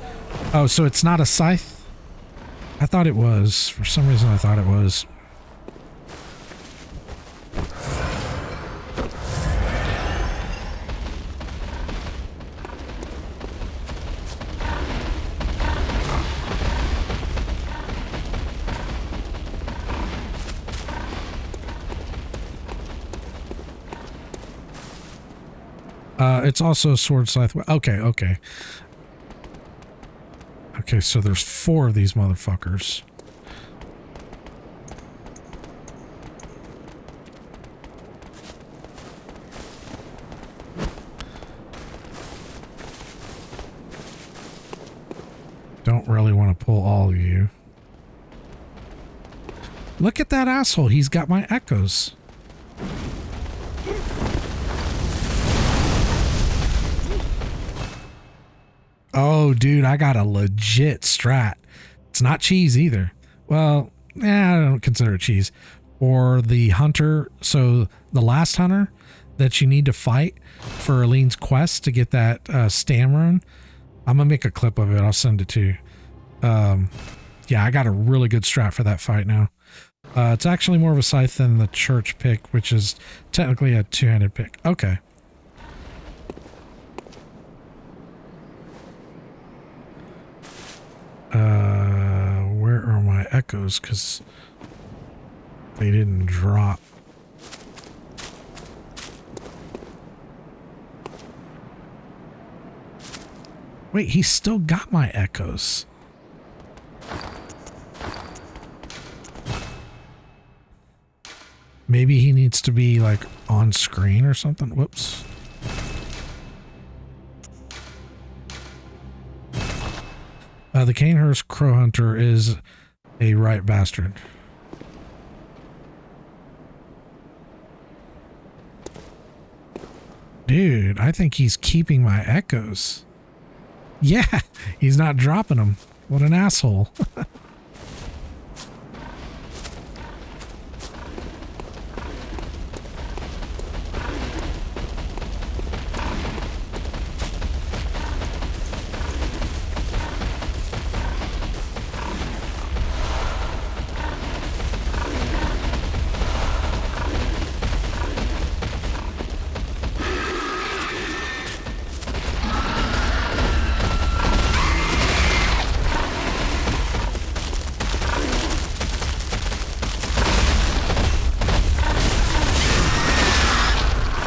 Oh, so it's not a scythe? I thought it was. For some reason, I thought it was. It's also a sword scythe. Okay, okay. Okay, so there's 4 of these motherfuckers. Don't really want to pull all of you. Look at that asshole. He's got my echoes. Oh, dude, I got a legit strat. It's not cheese either. Well, I don't consider it cheese. For the hunter, so the last hunter that you need to fight for Eileen's quest to get that stam rune, I'm going to make a clip of it. I'll send it to you. Yeah, I got a really good strat for that fight now. It's actually more of a scythe than the church pick, which is technically a two-handed pick. Okay. Where are my echoes? Because they didn't drop. Wait, he still got my echoes. Maybe he needs to be like on screen or something. Whoops. The Canehurst Crow Hunter is a right bastard. Dude, I think he's keeping my echoes. Yeah, he's not dropping them. What an asshole.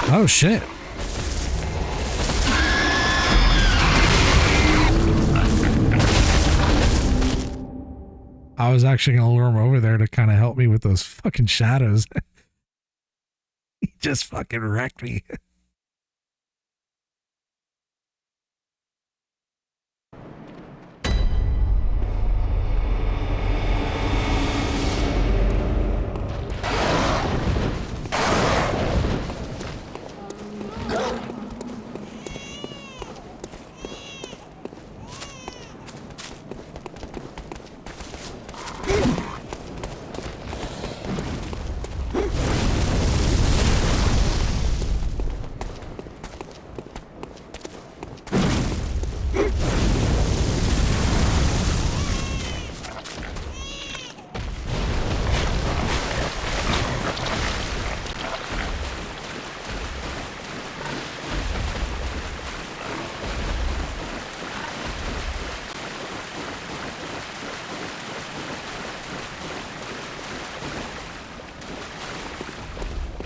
Oh shit. I was actually gonna lure him over there to kind of help me with those fucking shadows. He just fucking wrecked me.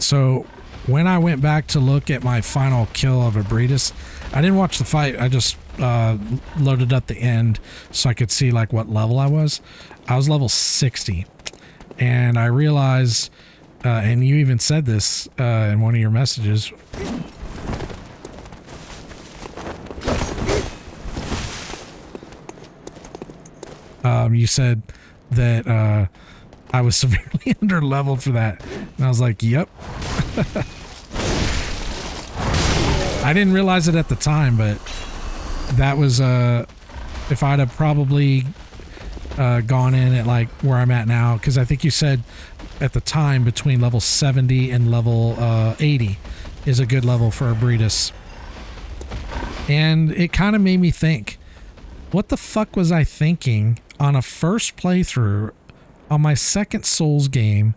So when I went back to look at my final kill of a Breedis, I didn't watch the fight. I just loaded up the end so I could see like what level I was. I was level 60, and I realized, and you even said this in one of your messages. You said that I was severely under leveled for that. And I was like, yep. I didn't realize it at the time, but that was, if I'd have probably gone in at like where I'm at now, because I think you said at the time between level 70 and level 80 is a good level for a Breedis. And it kind of made me think, what the fuck was I thinking on a first playthrough on my second Souls game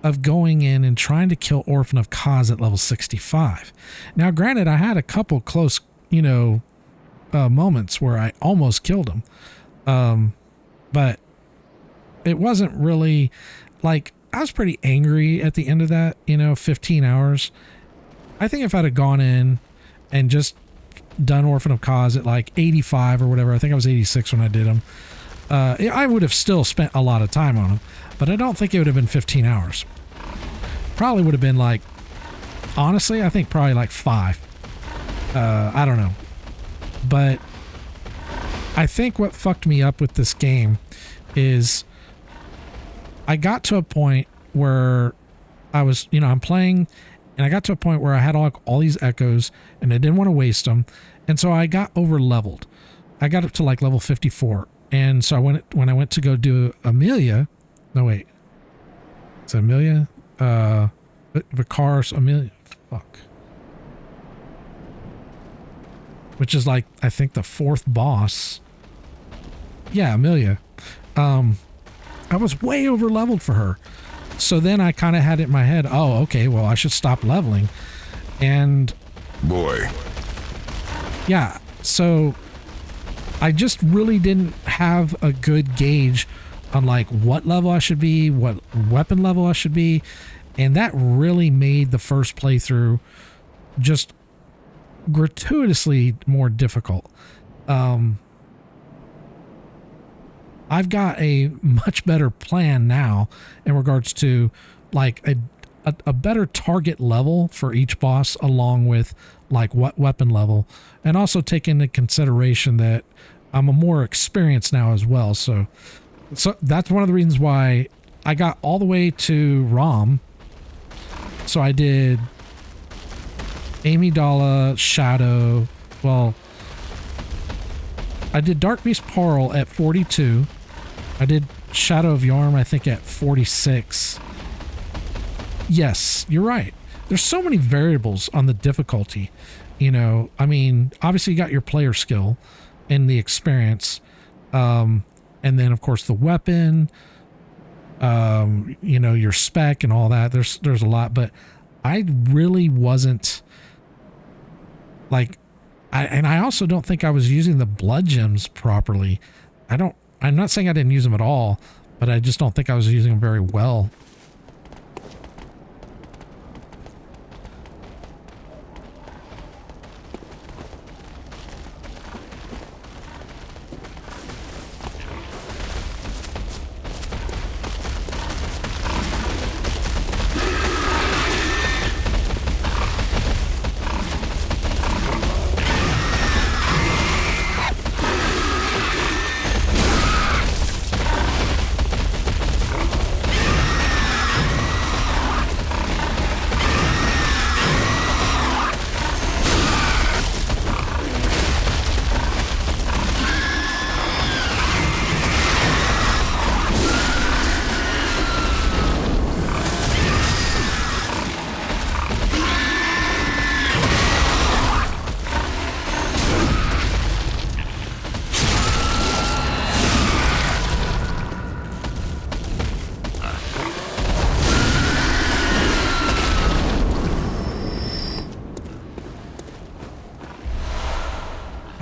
of going in and trying to kill Orphan of Kaz at level 65. Now, granted, I had a couple close, you know, moments where I almost killed him. But it wasn't really like, I was pretty angry at the end of that, you know, 15 hours. I think if I'd have gone in and just done Orphan of Kaz at like 85 or whatever, I think I was 86 when I did him. I would have still spent a lot of time on him, but I don't think it would have been 15 hours. Probably would have been like, honestly, I think probably like 5. I don't know. But I think what fucked me up with this game is I got to a point where I was, you know, I'm playing, and I got to a point where I had all these echoes and I didn't want to waste them. And so I got over leveled. I got up to like level 54. And so when I went to go do Amelia, no wait, is it Amelia? Vicar's Amelia, fuck. Which is like, I think the 4th boss. Yeah, Amelia. I was way over leveled for her. So then I kind of had it in my head, oh, okay, well, I should stop leveling. And boy. Yeah, so I just really didn't have a good gauge on like what level I should be, what weapon level I should be, and that really made the first playthrough just gratuitously more difficult. I've got a much better plan now in regards to like a better target level for each boss, along with like what weapon level, and also take into consideration that I'm a more experienced now as well. So that's one of the reasons why I got all the way to Rom. So I did Amygdala, Shadow. Well, I did Dark Beast Pearl at 42. I did Shadow of Yarm, I think, at 46. Yes, you're right. There's so many variables on the difficulty. You know, I mean, obviously you got your player skill and the experience. And then, of course, the weapon, you know, your spec and all that. There's a lot, but I really wasn't like, I also don't think I was using the blood gems properly. I'm not saying I didn't use them at all, but I just don't think I was using them very well.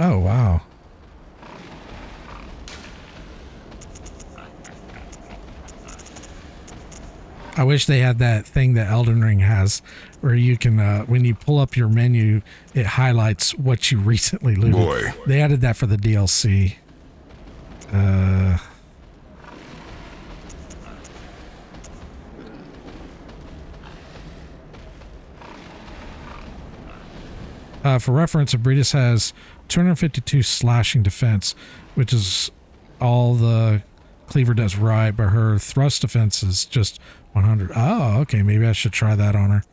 Oh, wow. I wish they had that thing that Elden Ring has where you can, when you pull up your menu, it highlights what you recently looted. Boy. They added that for the DLC. For reference, Abritas has 252 slashing defense, which is all the cleaver does right, but her thrust defense is just 100. Oh, okay, maybe I should try that on her.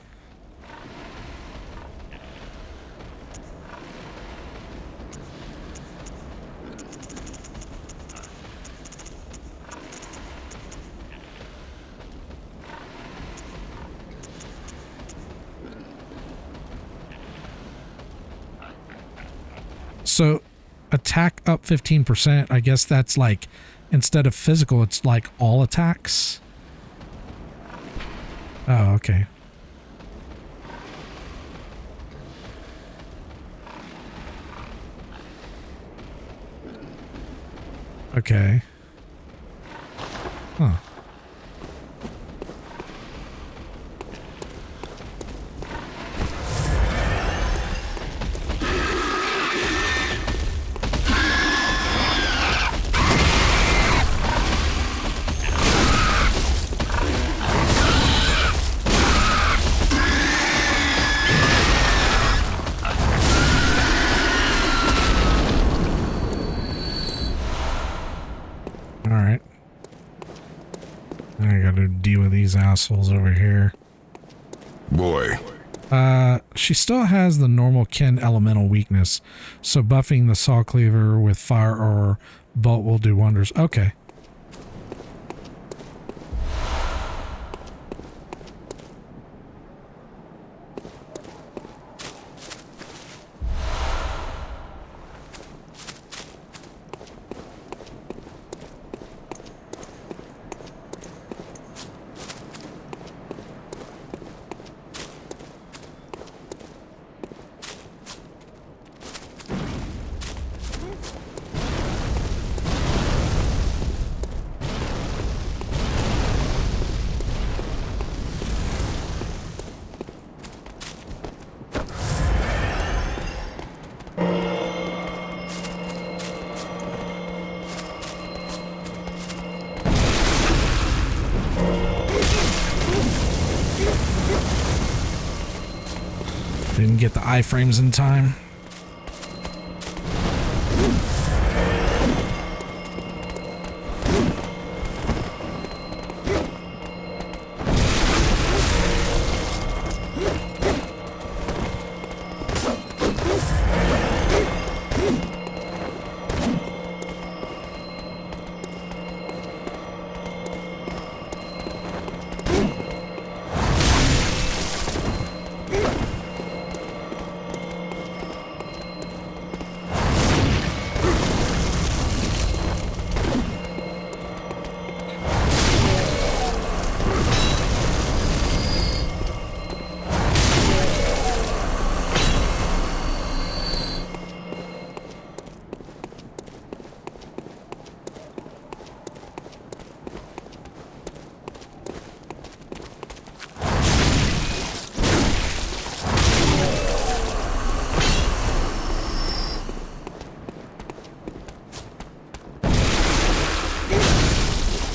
So attack up 15%, I guess that's like, instead of physical, it's like all attacks. Oh, okay. Okay. Huh. Alright. I gotta deal with these assholes over here. Boy. She still has the normal kin elemental weakness, so buffing the saw cleaver with fire or bolt will do wonders. Okay. can get the iframes in time.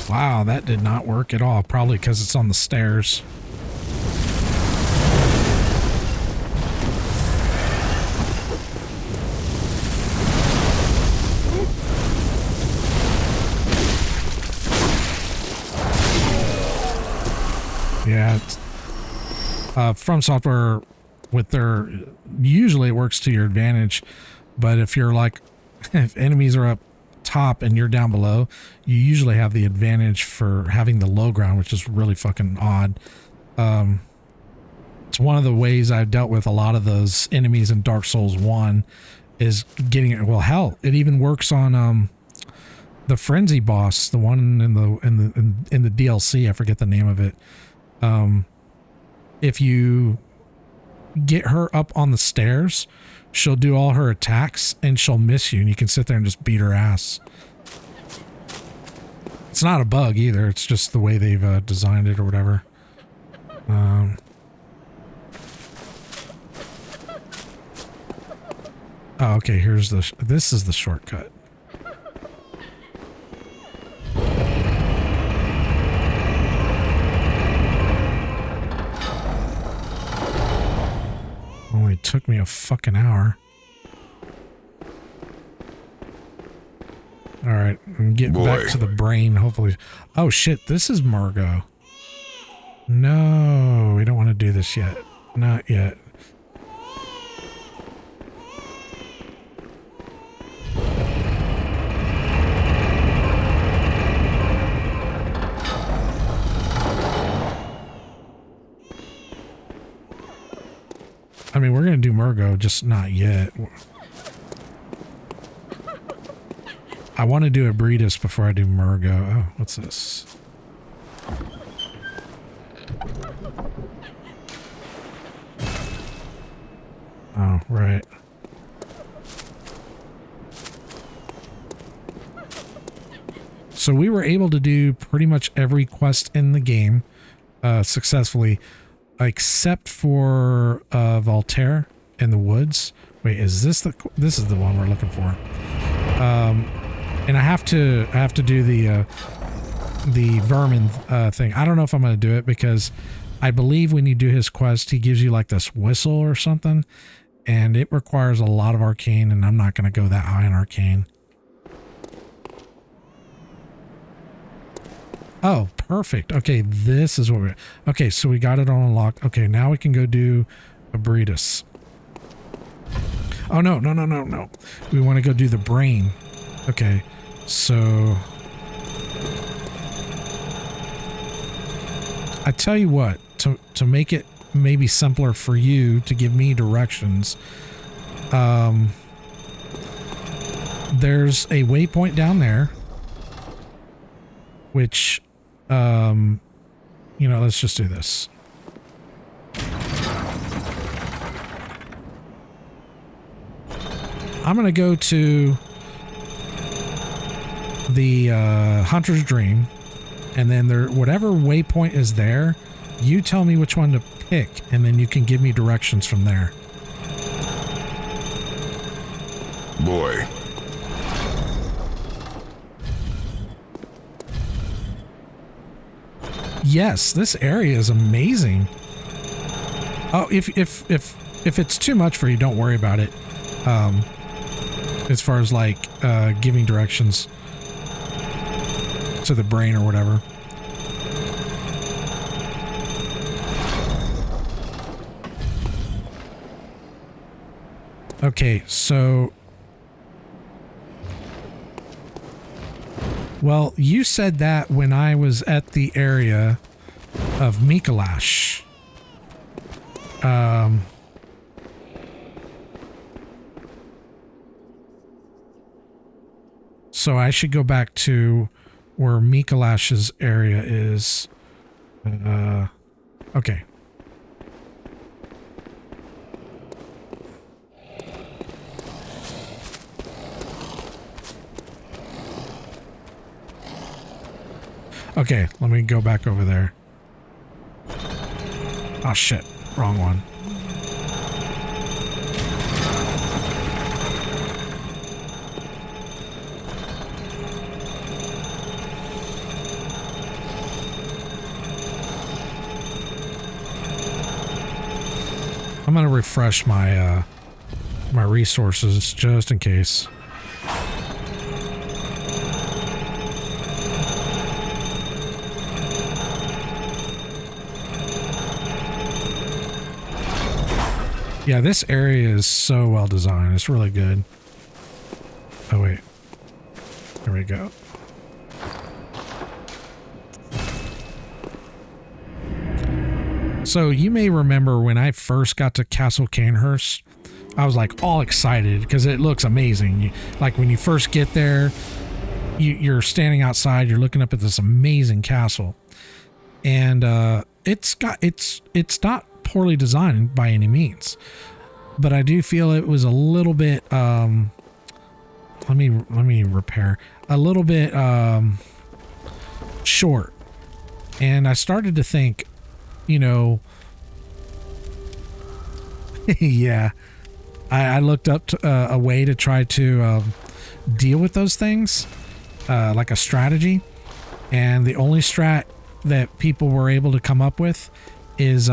Wow, that did not work at all. Probably because it's on the stairs. Yeah, it's, From Software, with their, usually it works to your advantage, but if you're like, if enemies are up top and you're down below, you usually have the advantage for having the low ground, which is really fucking odd. It's one of the ways I've dealt with a lot of those enemies in Dark Souls 1 is getting it. Well, hell, it even works on the Frenzy boss, the one in the DLC. I forget the name of it. If you get her up on the stairs, she'll do all her attacks and she'll miss you, and you can sit there and just beat her ass. It's not a bug either. It's just the way they've designed it or whatever. Oh, okay. Here's this is the shortcut. Only took me a fucking hour. All right, I'm getting back to the brain, hopefully. Oh shit, this is Margot. No, we don't want to do this yet. Not yet. I mean, we're going to do Margot, just not yet. I want to do Abritus before I do Margot. Oh, what's this? Oh, right. So we were able to do pretty much every quest in the game successfully, except for Voltaire in the woods. Wait, is this this is the one we're looking for? And I have to do the vermin thing. I don't know if I'm going to do it because I believe when you do his quest, he gives you like this whistle or something, and it requires a lot of arcane, and I'm not going to go that high in arcane. Oh, perfect. Okay, this is what we're... Okay, so we got it on unlocked. Okay, now we can go do Abritus. Oh, no. We want to go do the brain. Okay, so... I tell you what, to make it maybe simpler for you to give me directions, there's a waypoint down there, which... you know, let's just do this. I'm going to go to the Hunter's Dream, and then whatever waypoint is there, you tell me which one to pick, and then you can give me directions from there. Boy. Yes, this area is amazing. Oh, if if it's too much for you, don't worry about it. As far as like giving directions to the brain or whatever. Okay, so... Well, you said that when I was at the area of Mikolash. So I should go back to where Mikolash's area is. Okay. Okay, let me go back over there. Oh shit, wrong one. I'm gonna refresh my my resources just in case. Yeah, this area is so well designed. It's really good. Oh wait. There we go. So you may remember when I first got to Castle Canehurst, I was like all excited because it looks amazing. Like when you first get there, you're standing outside, you're looking up at this amazing castle, and it's not poorly designed by any means, but I do feel it was a little bit let me repair a little bit short, and I started to think, you know, yeah, I looked up to, a way to try to deal with those things, like a strategy, and the only strat that people were able to come up with is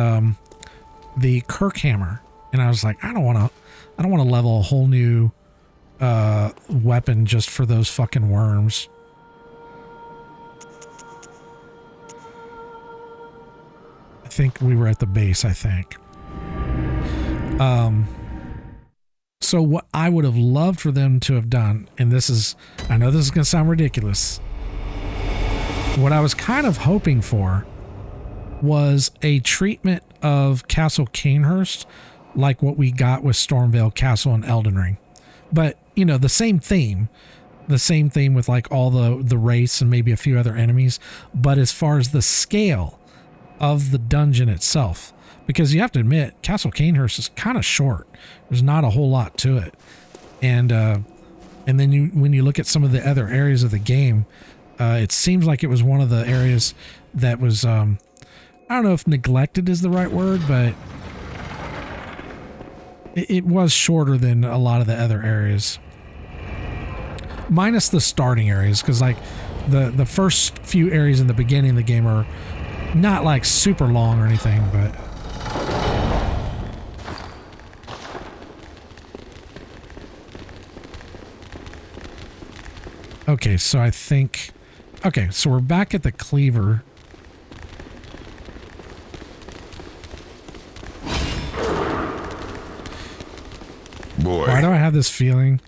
the Kirk hammer, and I was like, I don't want to level a whole new weapon just for those fucking worms. I think we were at the base, I think. So what I would have loved for them to have done, and this is, I know this is going to sound ridiculous, what I was kind of hoping for was a treatment of Castle Canehurst like what we got with Stormvale Castle and Elden Ring. But, you know, the same theme with like all the race and maybe a few other enemies, but as far as the scale of the dungeon itself, because you have to admit, Castle Canehurst is kind of short. There's not a whole lot to it. And then when you look at some of the other areas of the game, it seems like it was one of the areas that was, I don't know if neglected is the right word, but it was shorter than a lot of the other areas. Minus the starting areas, because like the first few areas in the beginning of the game are not like super long or anything, but... Okay, so I think... Okay, so we're back at the cleaver. Boy. Why do I have this feeling?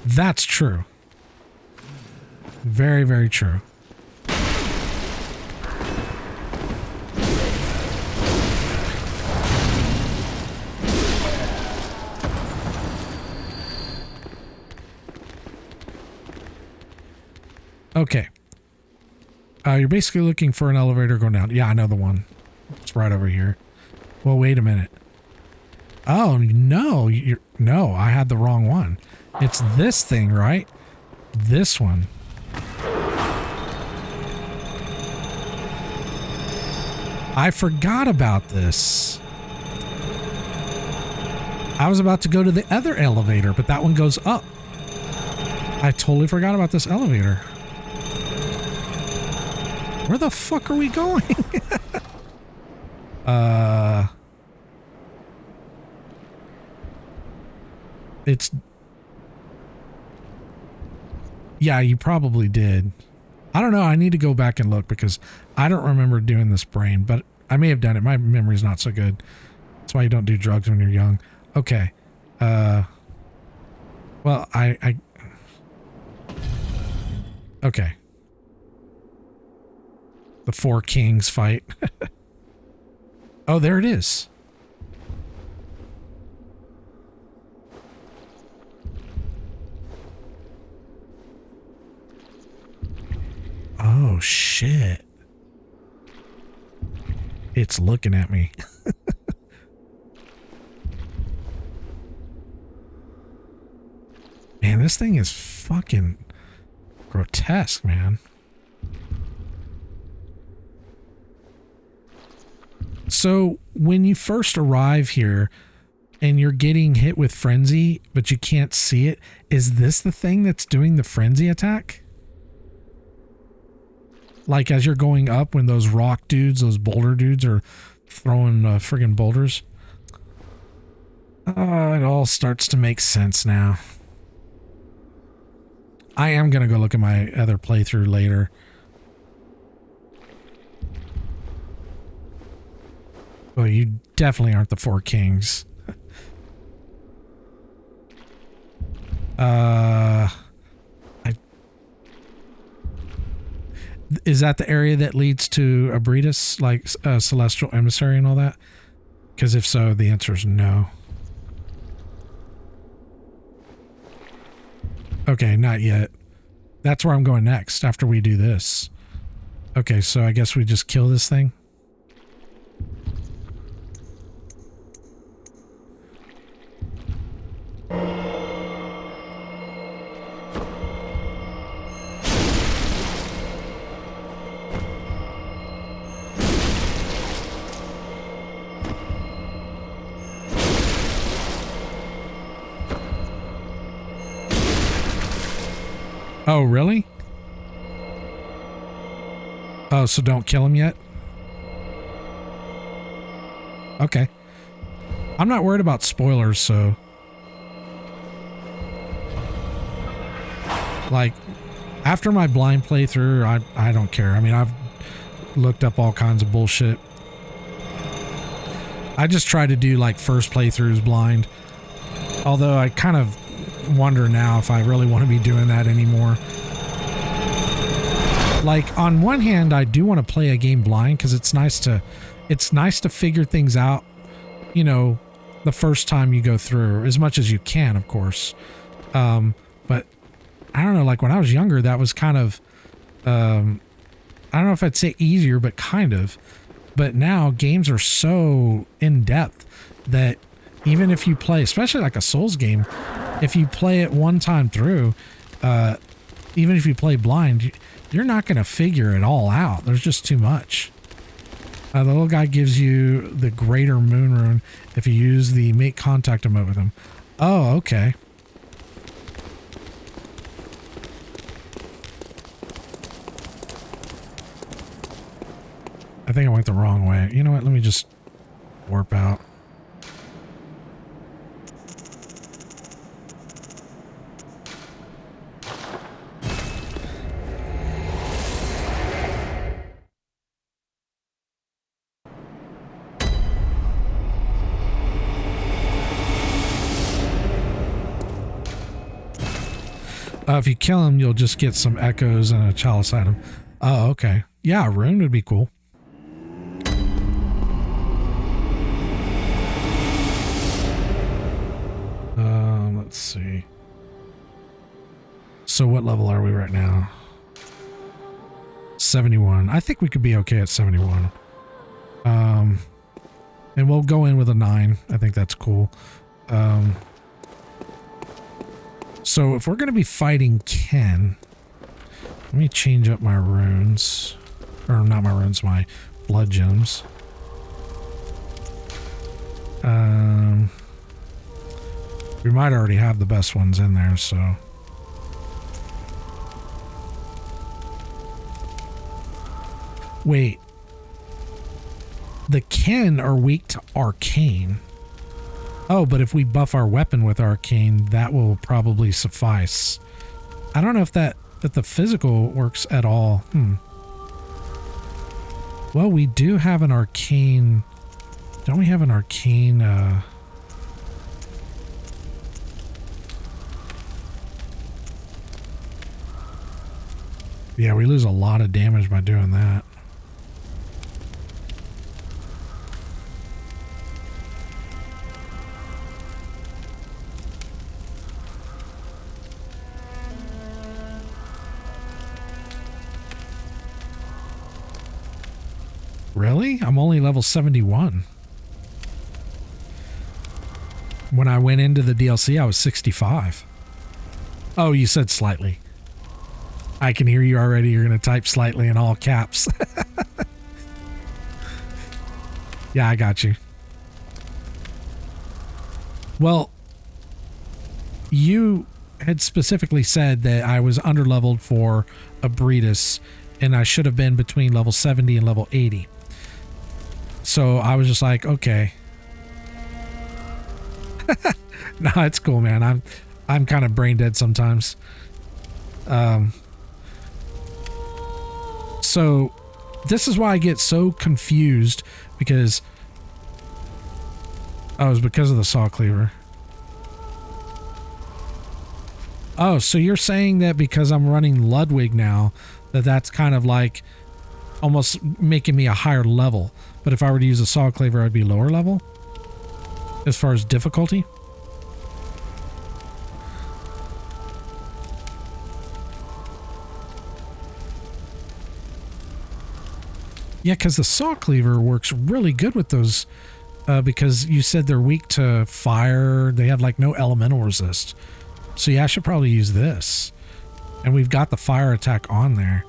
That's true. Very, very true. Okay. You're basically looking for an elevator going down. Yeah, I know the one. It's right over here. Well, wait a minute. Oh, no. No, I had the wrong one. It's this thing, right? This one. I forgot about this. I was about to go to the other elevator, but that one goes up. I totally forgot about this elevator. Where the fuck are we going? It's... Yeah, you probably did. I don't know. I need to go back and look because I don't remember doing this brain, but I may have done it. My memory's not so good. That's why you don't do drugs when you're young. Okay. Well, okay. The Four Kings fight. Oh, there it is. Oh, shit. It's looking at me. Man, this thing is fucking grotesque, man. So when you first arrive here and you're getting hit with frenzy, but you can't see it, is this the thing that's doing the frenzy attack? Like as you're going up when those rock dudes, those boulder dudes are throwing friggin' boulders? It all starts to make sense now. I am going to go look at my other playthrough later. Well, you definitely aren't the Four Kings. Is that the area that leads to Abritus, like Celestial Emissary and all that? Because if so, the answer is no. Okay, not yet. That's where I'm going next after we do this. Okay, so I guess we just kill this thing. Oh, really? Oh, so don't kill him yet? Okay. I'm not worried about spoilers, so... Like, after my blind playthrough, I don't care. I mean, I've looked up all kinds of bullshit. I just try to do, like, first playthroughs blind. Although I kind of wonder now if I really want to be doing that anymore. Like, on one hand, I do want to play a game blind because it's nice to figure things out, you know, the first time you go through, as much as you can, of course. But I don't know, like when I was younger, that was kind of, I don't know if I'd say easier, but kind of. But now games are so in depth that even if you play, especially like a Souls game, if you play it one time through, even if you play blind, you're not going to figure it all out. There's just too much. The little guy gives you the Greater Moon Rune if you use the Make Contact emote with him. Oh, okay. I think I went the wrong way. You know what? Let me just warp out. If you kill him, you'll just get some echoes and a chalice item. Oh, okay. Yeah, a rune would be cool. Let's see. So what level are we right now? 71. I think we could be okay at 71. And we'll go in with a 9. I think that's cool. So if we're going to be fighting Ken, let me change up my runes. Or not my runes, my blood gems. We might already have the best ones in there, so... Wait. The kin are weak to arcane. Oh, but if we buff our weapon with arcane, that will probably suffice. I don't know if that the physical works at all. Well, we do have an arcane. Don't we have an arcane? Yeah, we lose a lot of damage by doing that. Really? I'm only level 71. When I went into the DLC, I was 65. Oh, you said slightly. I can hear you already. You're going to type slightly in all caps. Yeah, I got you. Well, you had specifically said that I was underleveled for a Breedis, and I should have been between level 70 and level 80. So I was just like, okay. No, it's cool, man. I'm kind of brain dead sometimes. So this is why I get so confused, because oh, it's because of the saw cleaver. Oh, so you're saying that because I'm running Ludwig now, that's kind of like almost making me a higher level. But if I were to use a saw cleaver, I'd be lower level as far as difficulty. Yeah, because the saw cleaver works really good with those, because you said they're weak to fire. They have like no elemental resist. So yeah, I should probably use this. And we've got the fire attack on there.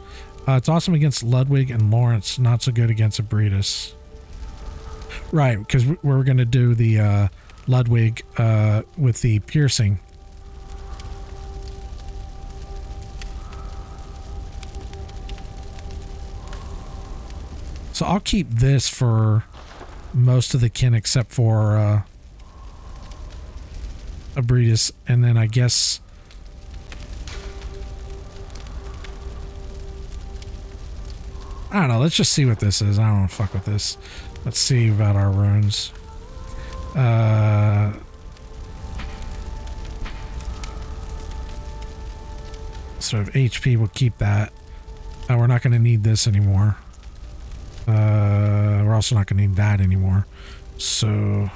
It's awesome against Ludwig and Lawrence, not so good against Abretus. Right, because we're going to do the Ludwig with the piercing. So I'll keep this for most of the kin except for Abretus, and then I guess I don't know, let's just see what this is. I don't want to fuck with this. Let's see about our runes. So if HP, we'll keep that. We're not going to need this anymore. We're also not going to need that anymore. So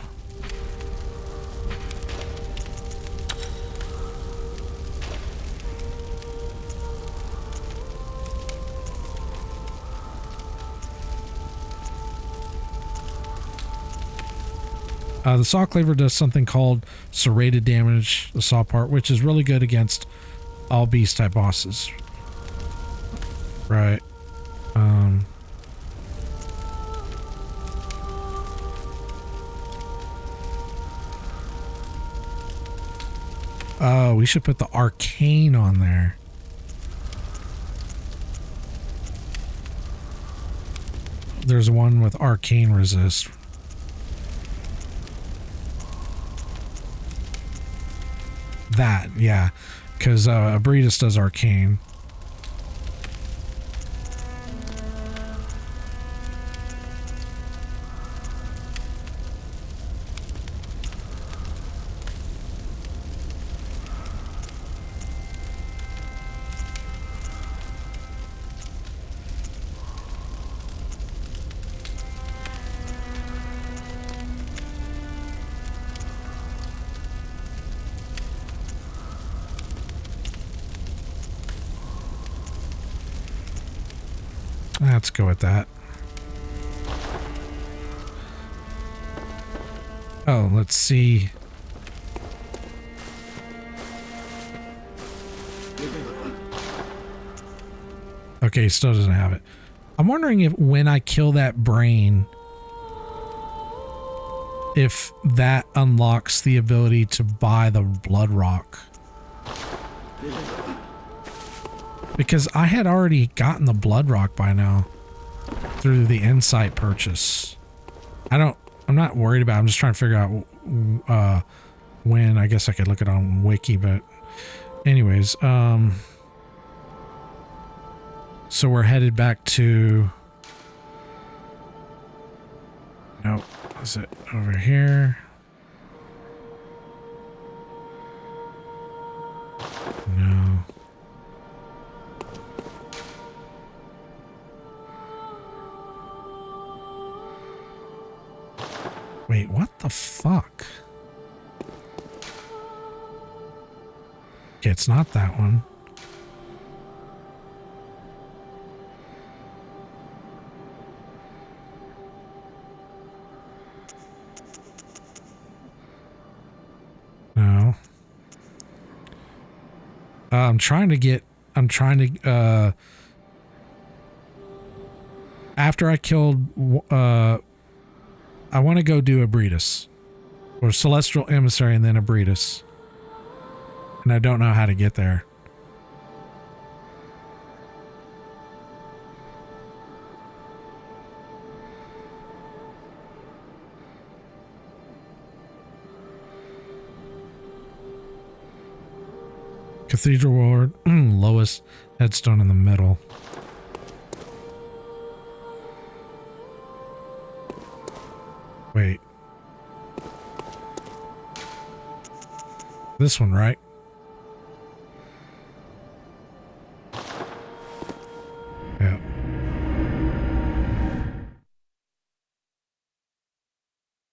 the saw cleaver does something called serrated damage, the saw part, which is really good against all beast type bosses. Right. Oh, we should put the arcane on there. There's one with arcane resist. That, yeah, because Abretus does arcane. Let's go with that. Oh, let's see. Okay, he still doesn't have it. I'm wondering if when I kill that brain, if that unlocks the ability to buy the blood rock. Because I had already gotten the blood rock by now through the insight purchase. I'm not worried about it. I'm just trying to figure out when. I guess I could look it on Wiki, but anyways, so we're headed back to, nope, is it over here? No. Wait, what the fuck? Okay, it's not that one. No. I'm trying to after I killed, I want to go do a Breedus, or Celestial Emissary and then a Breedus. And I don't know how to get there. Cathedral Ward, lowest headstone in the middle. Wait. This one, right?